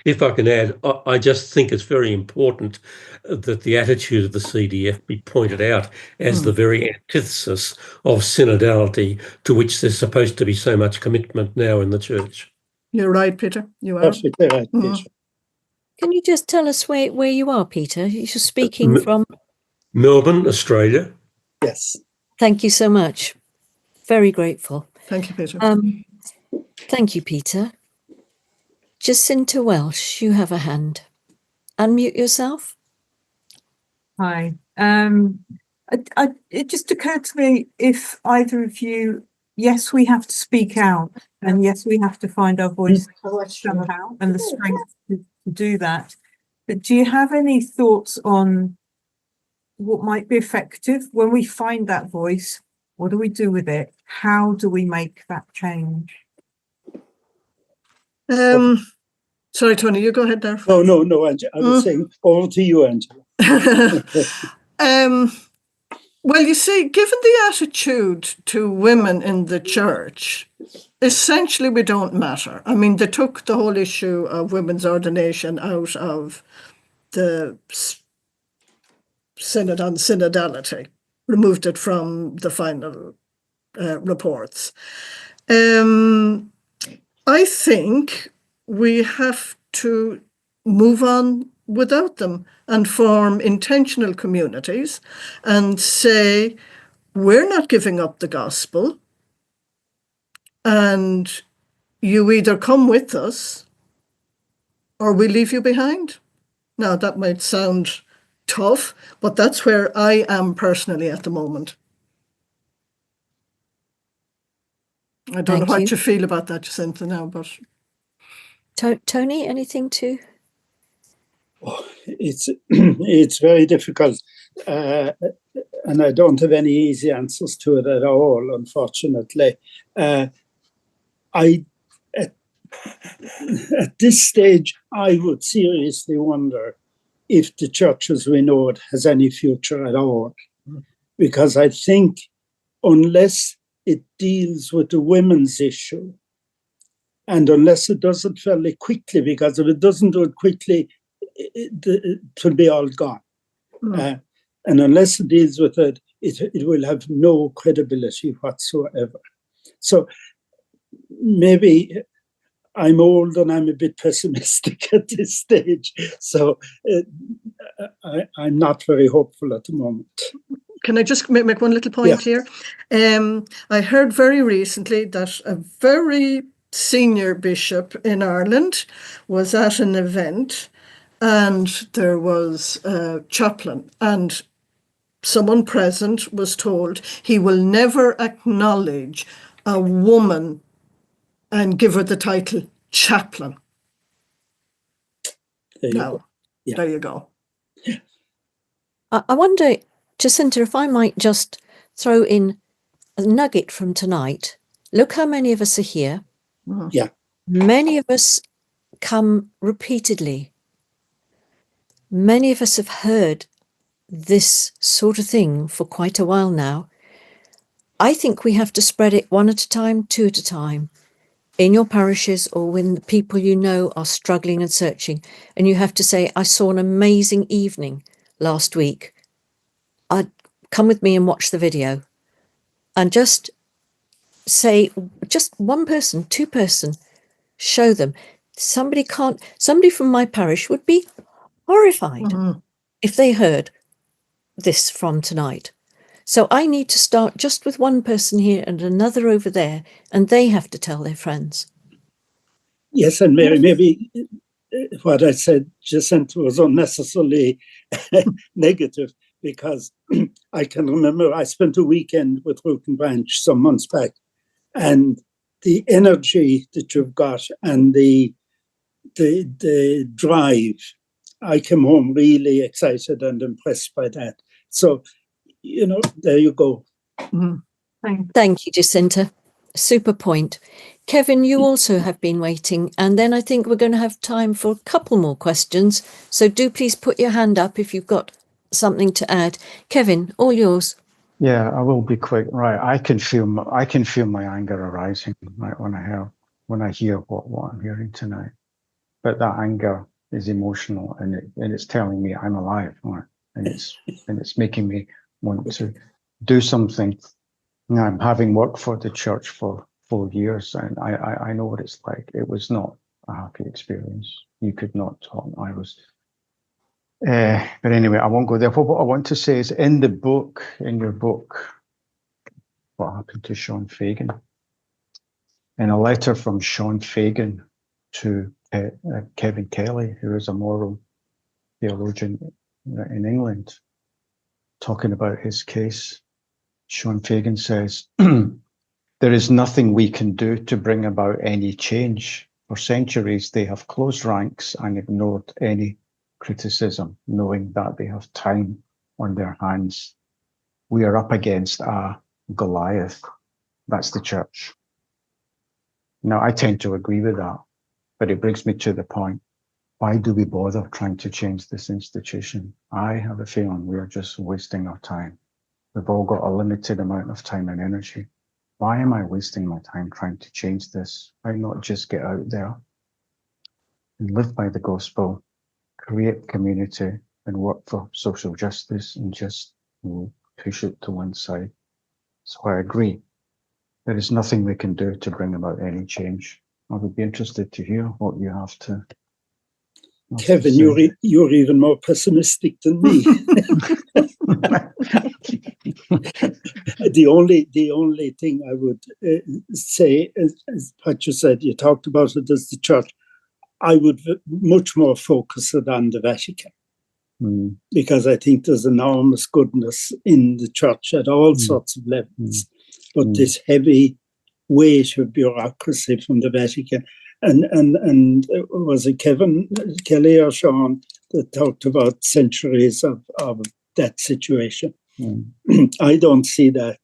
If I can add, I just think it's very important that the attitude of the CDF be pointed out as the very antithesis of synodality, to which there's supposed to be so much commitment now in the church. You're right, Peter. You are. Perfectly right, Peter. Can you just tell us where you are, Peter? You're speaking from Melbourne, Australia. Yes. Thank you so much. Very grateful. Thank you, Peter. Thank you, Peter. Jacinta Welsh, you have a hand. Unmute yourself. Hi. It just occurred to me, if either of you, yes, we have to speak out, and yes, we have to find our voice somehow and the strength to do that. But do you have any thoughts on what might be effective when we find that voice? What do we do with it? How do we make that change? Sorry, Tony, you go ahead there. No, Angela. I was saying over to you, Angela. Well, you see, given the attitude to women in the church, essentially we don't matter. I mean, they took the whole issue of women's ordination out of the synod on synodality, removed it from the final reports. I think we have to move on without them and form intentional communities and say, we're not giving up the gospel, and you either come with us or we leave you behind. Now, that might sound tough, but that's where I am personally at the moment. I don't know what you feel about that, Jacinta, now, but... Tony, anything to... Oh, it's very difficult, and I don't have any easy answers to it at all, unfortunately. At this stage, I would seriously wonder if the church as we know it has any future at all, because I think unless it deals with the women's issue, and unless it does it fairly quickly, because if it doesn't do it quickly, it will be all gone. And unless it deals with it, it will have no credibility whatsoever. So maybe I'm old and I'm a bit pessimistic at this stage. So I'm not very hopeful at the moment. Can I just make one little point here? I heard very recently that a very senior bishop in Ireland was at an event, and there was a chaplain, and someone present was told he will never acknowledge a woman and give her the title chaplain. There you go. I wonder, Jacinta, if I might just throw in a nugget from tonight. Look how many of us are here. Yeah. Many of us come repeatedly. Many of us have heard this sort of thing for quite a while now. I think we have to spread it one at a time, two at a time, in your parishes or when the people you know are struggling and searching. And you have to say, I saw an amazing evening last week. Come with me and watch the video. And just say, just one person, two person, show them. Somebody from my parish would be horrified if they heard this from tonight. So I need to start just with one person here and another over there, and they have to tell their friends. Yes, and Mary, maybe what I said, Jacinta, was unnecessarily negative, because I can remember I spent a weekend with Root and Branch some months back, and the energy that you've got and the drive, I came home really excited and impressed by that. So, there you go. Thank you, Jacinta. Super point. Kevin, you also have been waiting, and then I think we're going to have time for a couple more questions. So do please put your hand up if you've got something to add. Kevin, all yours. Yeah, I will be quick. Right, I can feel my anger arising right when I hear what I'm hearing tonight. But that anger is emotional, and it's telling me I'm alive, right? And it's making me want to do something. Now, I'm having worked for the church for 4 years, and I know what it's like. It was not a happy experience. You could not talk. I was. But anyway, I won't go there. What I want to say is, in your book, What Happened to Seán Fagan, in a letter from Seán Fagan to Kevin Kelly, who is a moral theologian in England, talking about his case, Seán Fagan says, there is nothing we can do to bring about any change. For centuries, they have closed ranks and ignored any criticism, knowing that they have time on their hands. We are up against a Goliath. That's the church. Now, I tend to agree with that, but it brings me to the point. Why do we bother trying to change this institution? I have a feeling we are just wasting our time. We've all got a limited amount of time and energy. Why am I wasting my time trying to change this? Why not just get out there and live by the gospel, create community, and work for social justice, and just push it to one side? So I agree. There is nothing we can do to bring about any change. I would be interested to hear what you have to. Kevin, you're even more pessimistic than me. The only thing I would say is what you said. You talked about it as the church. I would much more focus it on the Vatican, because I think there's enormous goodness in the church at all sorts of levels, but this heavy weight of bureaucracy from the Vatican. And was it Kevin Kelly or Sean that talked about centuries of that situation? I don't see that.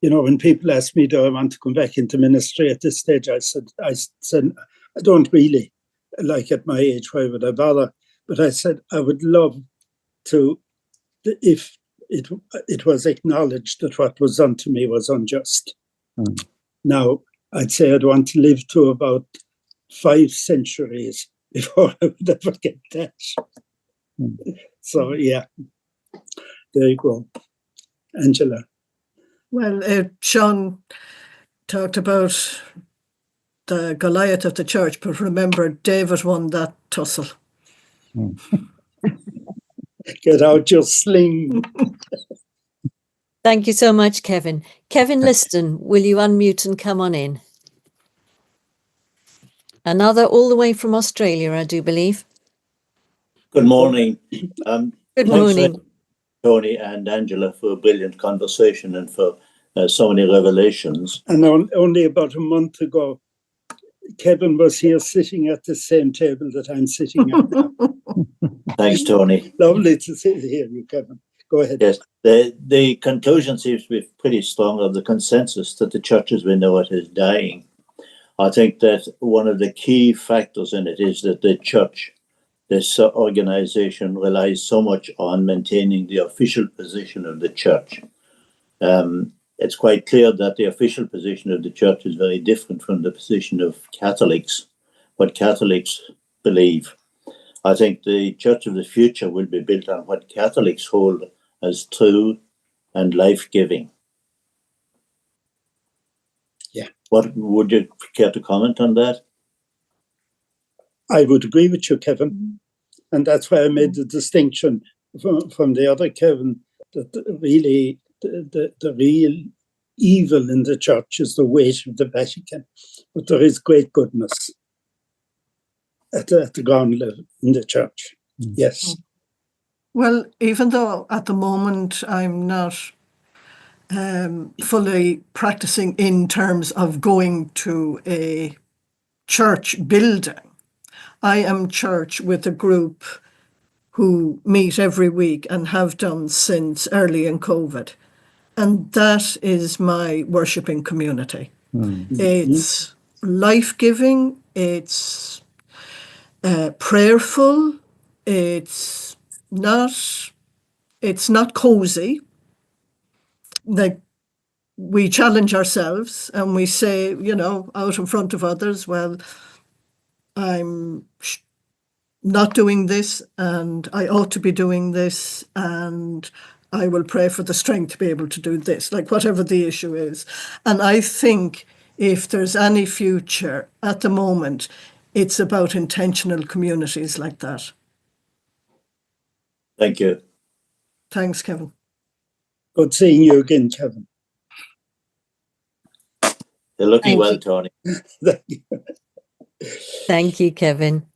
When people ask me, do I want to come back into ministry at this stage, I said, I don't really. Like at my age, why would I bother? But I said, I would love to, if it was acknowledged that what was done to me was unjust. Mm. Now, I'd say I'd want to live to about 5 centuries before I would ever get that. Mm. So, yeah, there you go. Angela. Well, Sean talked about the Goliath of the church, but remember, David won that tussle. Mm. Get out your sling. Thank you so much, Kevin. Kevin Liston, will you unmute and come on in? Another all the way from Australia, I do believe. Good morning. Good morning. Tony and Angela, for a brilliant conversation and for so many revelations. And only about a month ago, Kevin was here sitting at the same table that I'm sitting at now. Thanks, Tony. Lovely to hear you, Kevin. Go ahead. Yes, the conclusion seems to be pretty strong, of the consensus that the church as we know it is dying. I think that one of the key factors in it is that the church, this organization, relies so much on maintaining the official position of the church. It's quite clear that the official position of the church is very different from the position of Catholics, what Catholics believe. I think the church of the future will be built on what Catholics hold as true and life-giving. Yeah. What would you care to comment on that? I would agree with you, Kevin. And that's why I made the distinction from the other Kevin, that really the real evil in the church is the weight of the Vatican. But there is great goodness at the ground level in the church. Yes. Well, even though at the moment I'm not fully practicing in terms of going to a church building, I am church with a group who meet every week and have done since early in COVID. And that is my worshipping community. Mm. It's life-giving, it's prayerful, it's not cozy. Like, we challenge ourselves and we say, out in front of others, well, I'm not doing this and I ought to be doing this, and I will pray for the strength to be able to do this, like whatever the issue is. And I think if there's any future at the moment, it's about intentional communities like that. Thank you. Thanks, Kevin. Good seeing you again, Kevin. You're looking Thank well, you. Tony. Thank you, Kevin.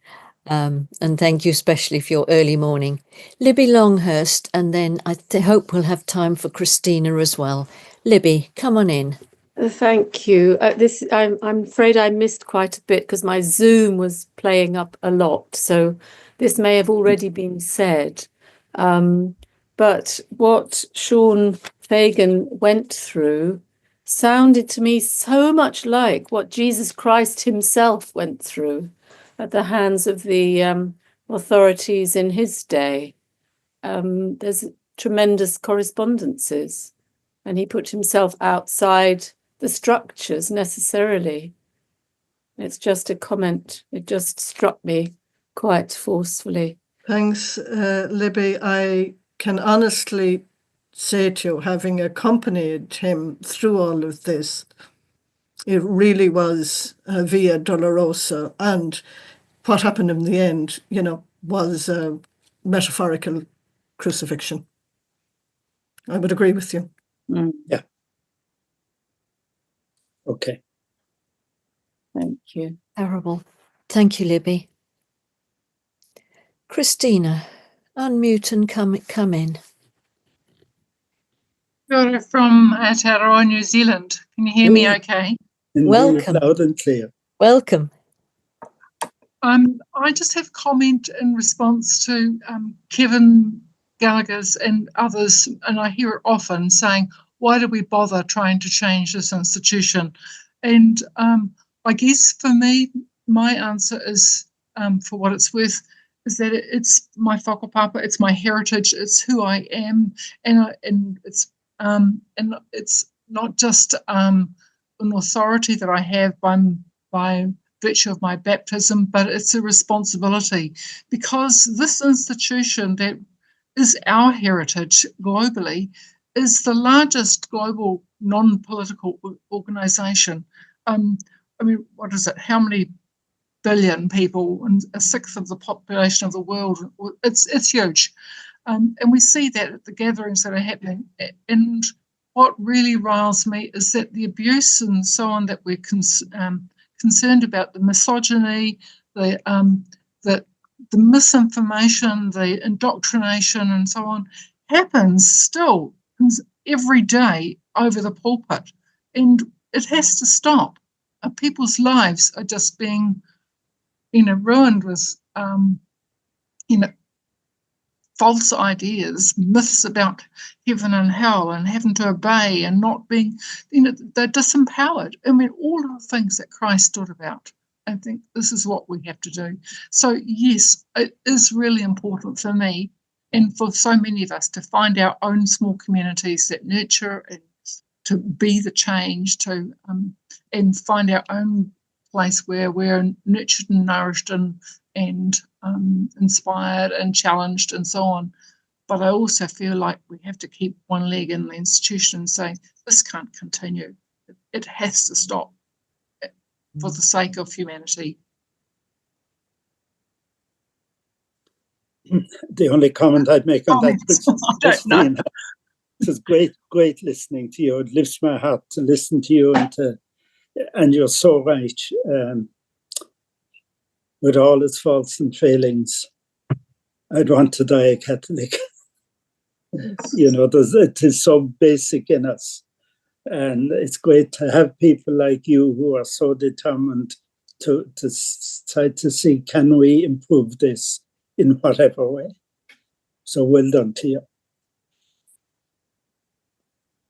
And thank you especially for your early morning. Libby Longhurst, and then I hope we'll have time for Christina as well. Libby, come on in. Thank you. I'm afraid I missed quite a bit because my Zoom was playing up a lot. So this may have already been said. But what Seán Fagan went through sounded to me so much like what Jesus Christ himself went through at the hands of the authorities in his day. There's tremendous correspondences, and he put himself outside the structures necessarily. It's just a comment. It just struck me quite forcefully. Thanks, Libby. I can honestly say to you, having accompanied him through all of this, it really was a via dolorosa, and what happened in the end, was a metaphorical crucifixion. I would agree with you. Yeah. Okay. Thank you. Terrible. Thank you, Libby. Christina, unmute and come in. You're from Aotearoa, New Zealand. Can you hear me okay? Welcome. Loud and clear. Welcome. I just have comment in response to Kevin Gallagher's and others, and I hear it often saying, why do we bother trying to change this institution? And I guess for me, my answer is, for what it's worth, is that it's my whakapapa, it's my heritage, it's who I am, and it's not just an authority that I have by virtue of my baptism, but it's a responsibility, because this institution that is our heritage globally is the largest global non-political organisation. I mean, what is it? How many billion people, and a sixth of the population of the world? It's huge, and we see that at the gatherings that are happening. And what really riles me is that the abuse and so on that we're concerned about, the misogyny, the misinformation, the indoctrination, and so on, happens still every day over the pulpit, and it has to stop. People's lives are just being, ruined with, false ideas, myths about heaven and hell and having to obey and not being, they're disempowered. I mean, all of the things that Christ stood about. I think this is what we have to do. So yes, it is really important for me and for so many of us to find our own small communities that nurture and to be the change, to and find our own place where we're nurtured and nourished and inspired and challenged and so on. But I also feel like we have to keep one leg in the institution and say, this can't continue. It has to stop for the sake of humanity. The only comment I'd make on that, Christine, it was great listening to you. It lifts my heart to listen to you, and you're so right. With all its faults and failings, I'd want to die a Catholic. It is so basic in us. And it's great to have people like you who are so determined to try to see, can we improve this in whatever way? So well done to you.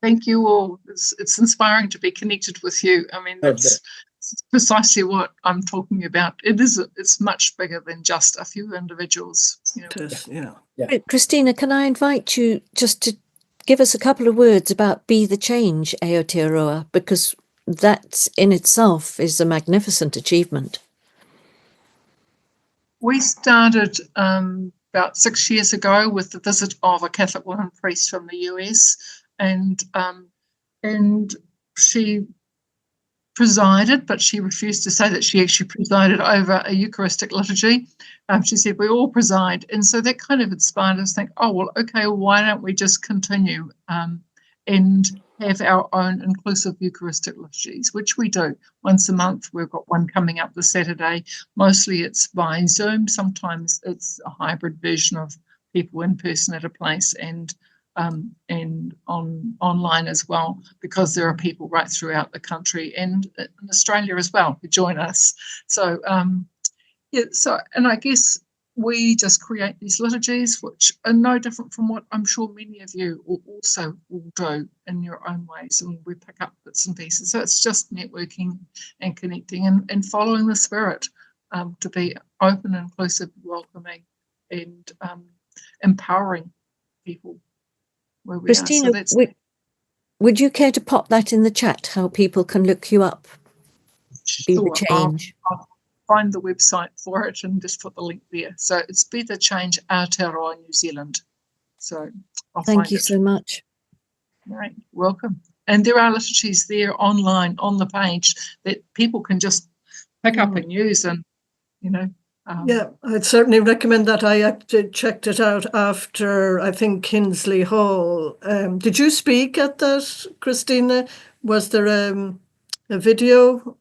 Thank you all. It's inspiring to be connected with you. I mean, that's precisely what I'm talking about. It's much bigger than just a few individuals. Yeah. Christina, can I invite you just to give us a couple of words about Be the Change, Aotearoa, because that in itself is a magnificent achievement. We started about 6 years ago with the visit of a Catholic woman priest from the US, and she presided, but she refused to say that she actually presided over a Eucharistic liturgy. She said, we all preside. And so that kind of inspired us to think, oh, well, okay, why don't we just continue and have our own inclusive Eucharistic liturgies, which we do once a month. We've got one coming up this Saturday. Mostly it's by Zoom. Sometimes it's a hybrid version of people in person at a place and online as well, because there are people right throughout the country and in Australia as well who join us. So and I guess we just create these liturgies, which are no different from what I'm sure many of you also will do in your own ways, and we pick up bits and pieces. So it's just networking and connecting and following the spirit to be open, inclusive, welcoming, and empowering people. Christina, would you care to pop that in the chat, how people can look you up? Be the Change. I'll find the website for it and just put the link there. So it's Be the Change Aotearoa New Zealand. So thank you so much. Right, welcome. And there are liturgies there online on the page that people can just pick up and use, and yeah, I'd certainly recommend that. I actually checked it out after, I think, Kinsley Hall. Did you speak at that, Christina? Was there a video?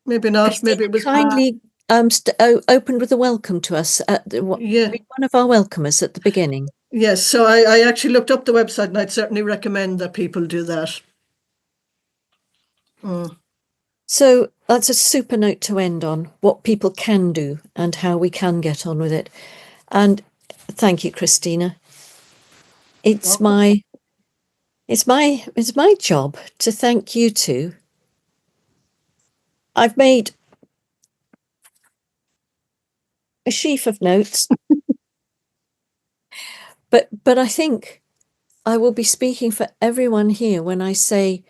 Maybe not. Maybe it was kindly opened with a welcome to us at one of our welcomers at the beginning. Yes, so I actually looked up the website, and I'd certainly recommend that people do that. So that's a super note to end on, what people can do and how we can get on with it. And thank you, Christina. It's my job to thank you two. I've made a sheaf of notes. But I think I will be speaking for everyone here when I say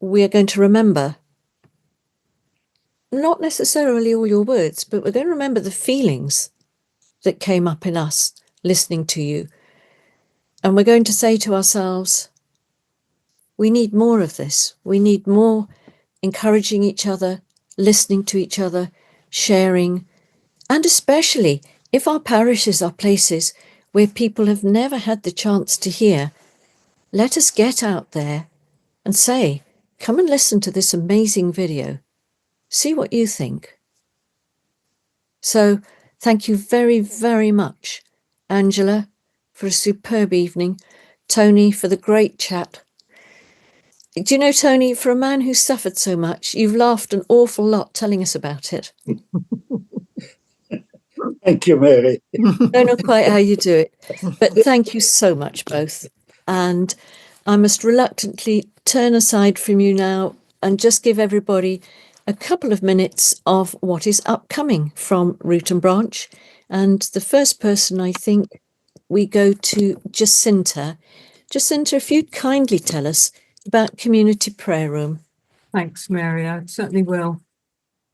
we are going to remember, not necessarily all your words, but we're going to remember the feelings that came up in us listening to you. And we're going to say to ourselves, we need more of this. We need more encouraging each other, listening to each other, sharing, and especially if our parishes are places where people have never had the chance to hear, let us get out there and say, come and listen to this amazing video. See what you think. So thank you very, very much, Angela, for a superb evening, Tony, for the great chat. Do you know, Tony, for a man who suffered so much, you've laughed an awful lot telling us about it. Thank you, Mary. Don't know quite how you do it, but thank you so much, both. And I must reluctantly turn aside from you now and just give everybody a couple of minutes of what is upcoming from Root and Branch. And the first person, I think, we go to Jacinta. Jacinta, if you'd kindly tell us about Community Prayer Room. Thanks, Mary. I certainly will.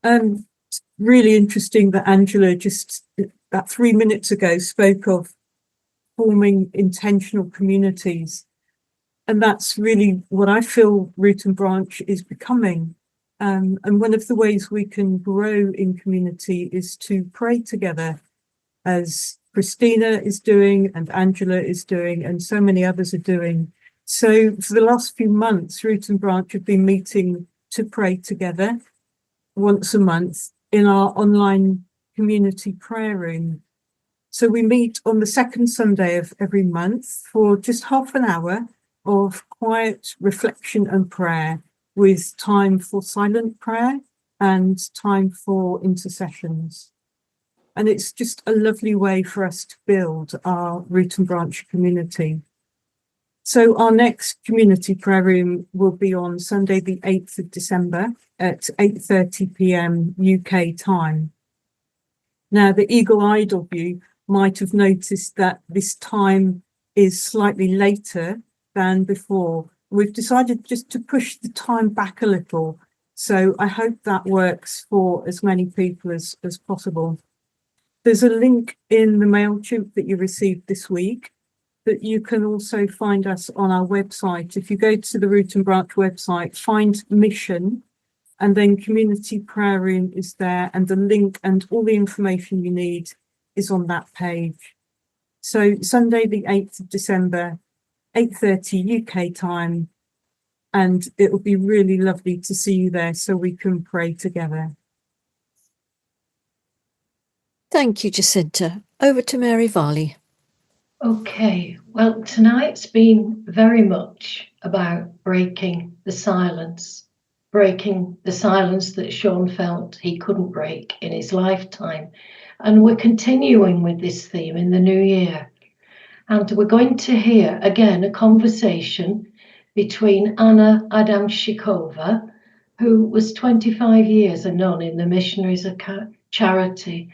It's really interesting that Angela just about 3 minutes ago spoke of forming intentional communities. And that's really what I feel Root and Branch is becoming. And one of the ways we can grow in community is to pray together, as Christina is doing and Angela is doing and so many others are doing. So for the last few months, Root and Branch have been meeting to pray together once a month in our online community prayer room. So we meet on the second Sunday of every month for just half an hour of quiet reflection and prayer, with time for silent prayer and time for intercessions. And it's just a lovely way for us to build our Root and Branch community. So our next community prayer room will be on Sunday, the 8th of December at 8:30 p.m. UK time. Now, the eagle-eyed of you might have noticed that this time is slightly later than before. We've decided just to push the time back a little. So I hope that works for as many people as possible. There's a link in the MailChimp that you received this week, but you can also find us on our website. If you go to the Root and Branch website, find Mission, and then Community Prayer Room is there, and the link and all the information you need is on that page. So Sunday, the 8th of December, 8:30 UK time, and it will be really lovely to see you there so we can pray together. Thank you, Jacinta. Over to Mary Varley. Okay, well, tonight's been very much about breaking the silence that Sean felt he couldn't break in his lifetime. And we're continuing with this theme in the new year. And we're going to hear again a conversation between Anna Adamshikova, who was 25 years a nun in the Missionaries of Charity.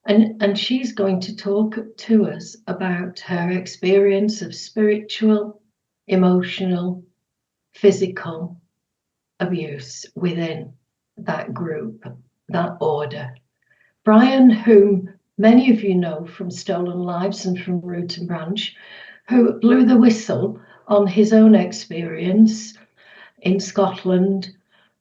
And she's going to talk to us about her experience of spiritual, emotional, physical abuse within that group, that order. Brian, whom many of you know from Stolen Lives and from Root and Branch, who blew the whistle on his own experience in Scotland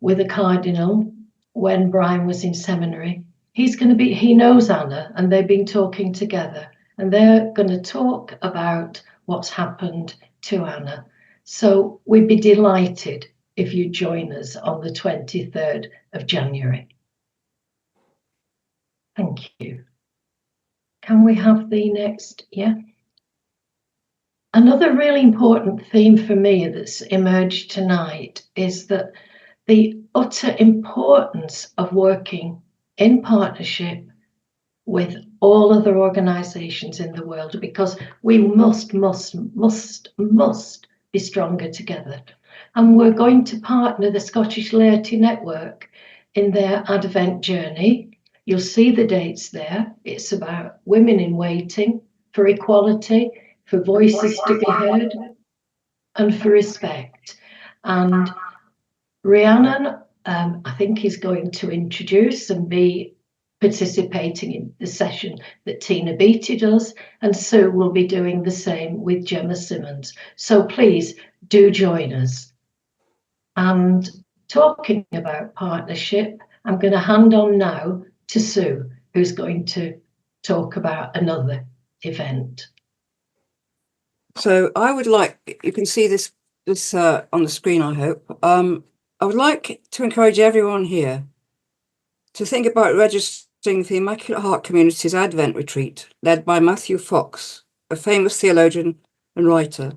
with a cardinal when Brian was in seminary. He knows Anna, and they've been talking together, and they're going to talk about what's happened to Anna. So we'd be delighted if you join us on the 23rd of January. Thank you. Can we have the next? Yeah. Another really important theme for me that's emerged tonight is that the utter importance of working in partnership with all other organisations in the world, because we must be stronger together. And we're going to partner the Scottish Laity Network in their Advent journey. You'll see the dates there. It's about women in waiting, for equality, for voices to be heard, and for respect. And Rhiannon, I think, is going to introduce and be participating in the session that Tina Beattie does, and Sue will be doing the same with Gemma Simmons. So please do join us. And talking about partnership, I'm going to hand on now to Sue, who's going to talk about another event. So I would like, you can see this on the screen, I hope. I would like to encourage everyone here to think about registering for the Immaculate Heart Community's Advent Retreat, led by Matthew Fox, a famous theologian and writer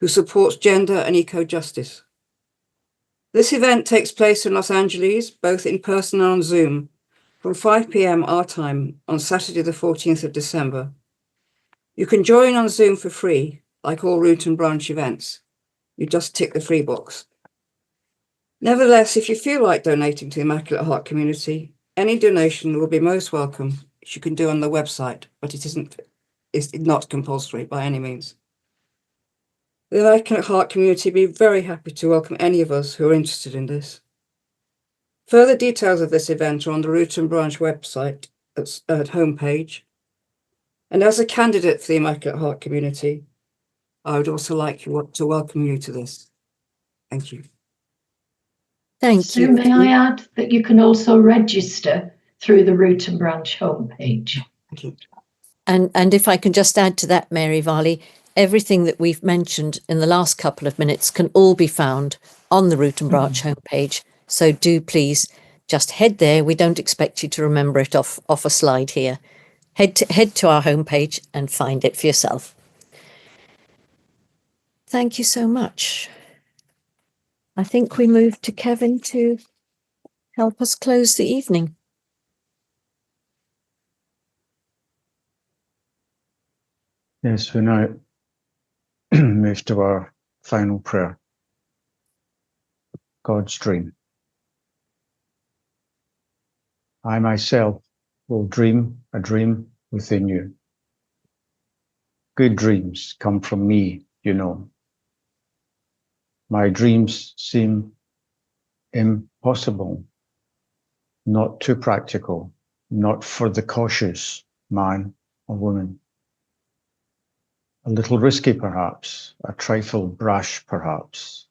who supports gender and eco-justice. This event takes place in Los Angeles, both in person and on Zoom, from 5 p.m. our time on Saturday the 14th of December. You can join on Zoom for free, like all Root and Branch events. You just tick the free box. Nevertheless, if you feel like donating to the Immaculate Heart Community, any donation will be most welcome, which you can do on the website, but it's not compulsory by any means. The Immaculate Heart Community would be very happy to welcome any of us who are interested in this. Further details of this event are on the Root and Branch website at homepage. And as a candidate for the Immaculate Heart Community, I would also like to welcome you to this. Thank you. Thank Sue, you. may I add that you can also register through the Root and Branch homepage? Thank you. And if I can just add to that, Mary Varley, everything that we've mentioned in the last couple of minutes can all be found on the Root and Branch homepage. So do please just head there. We don't expect you to remember it off a slide here. Head to our homepage and find it for yourself. Thank you so much. I think we move to Kevin to help us close the evening. Yes, we now move to our final prayer. God's dream. I myself will dream a dream within you. Good dreams come from me, you know. My dreams seem impossible, not too practical, not for the cautious man or woman. A little risky, perhaps, a trifle brash, perhaps.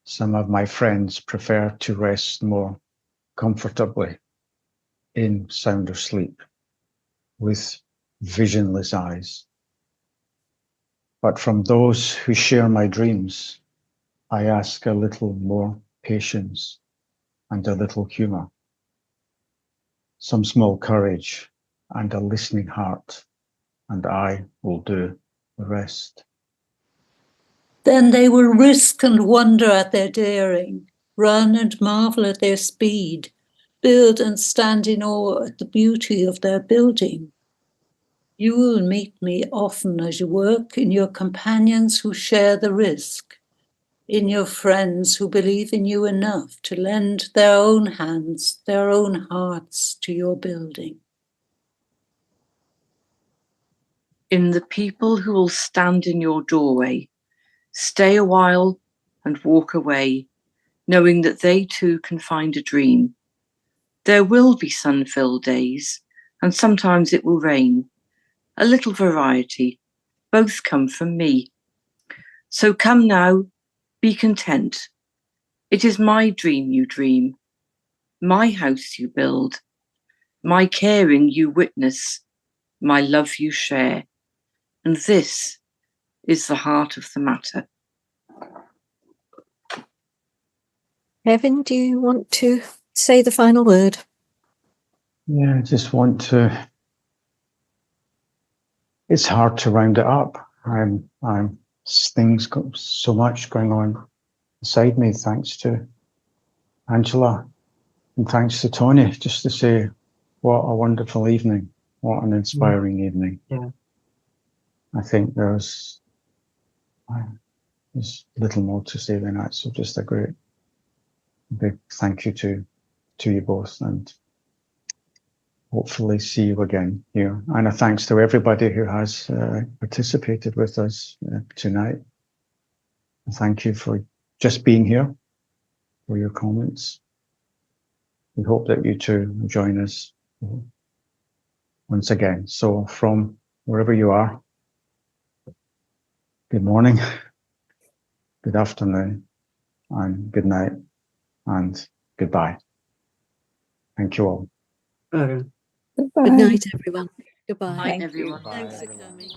Some of my friends prefer to rest more comfortably in sounder sleep with visionless eyes. But from those who share my dreams, I ask a little more patience and a little humor, some small courage and a listening heart, and I will do the rest. Then they will risk and wonder at their daring, run and marvel at their speed, build and stand in awe at the beauty of their building. You will meet me often as you work, in your companions who share the risk, in your friends who believe in you enough to lend their own hands, their own hearts to your building. In the people who will stand in your doorway, stay a while and walk away, knowing that they too can find a dream. There will be sun-filled days, and sometimes it will rain. A little variety, both come from me. So come now, be content. It is my dream you dream, my house you build, my caring you witness, my love you share. And this is the heart of the matter. Kevin, do you want to say the final word? Yeah, I just want to. It's hard to round it up. Things got so much going on beside me, thanks to Angela and thanks to Tony, just to say what a wonderful evening, what an inspiring evening. Yeah. I think there's little more to say than that. So just a great big thank you to you both, and hopefully see you again here. And a thanks to everybody who has participated with us tonight. And thank you for just being here, for your comments. We hope that you too will join us once again. So from wherever you are, good morning, good afternoon, and good night, and goodbye. Thank you all. Good night, everyone. Goodbye. Night, everyone. Thanks for coming.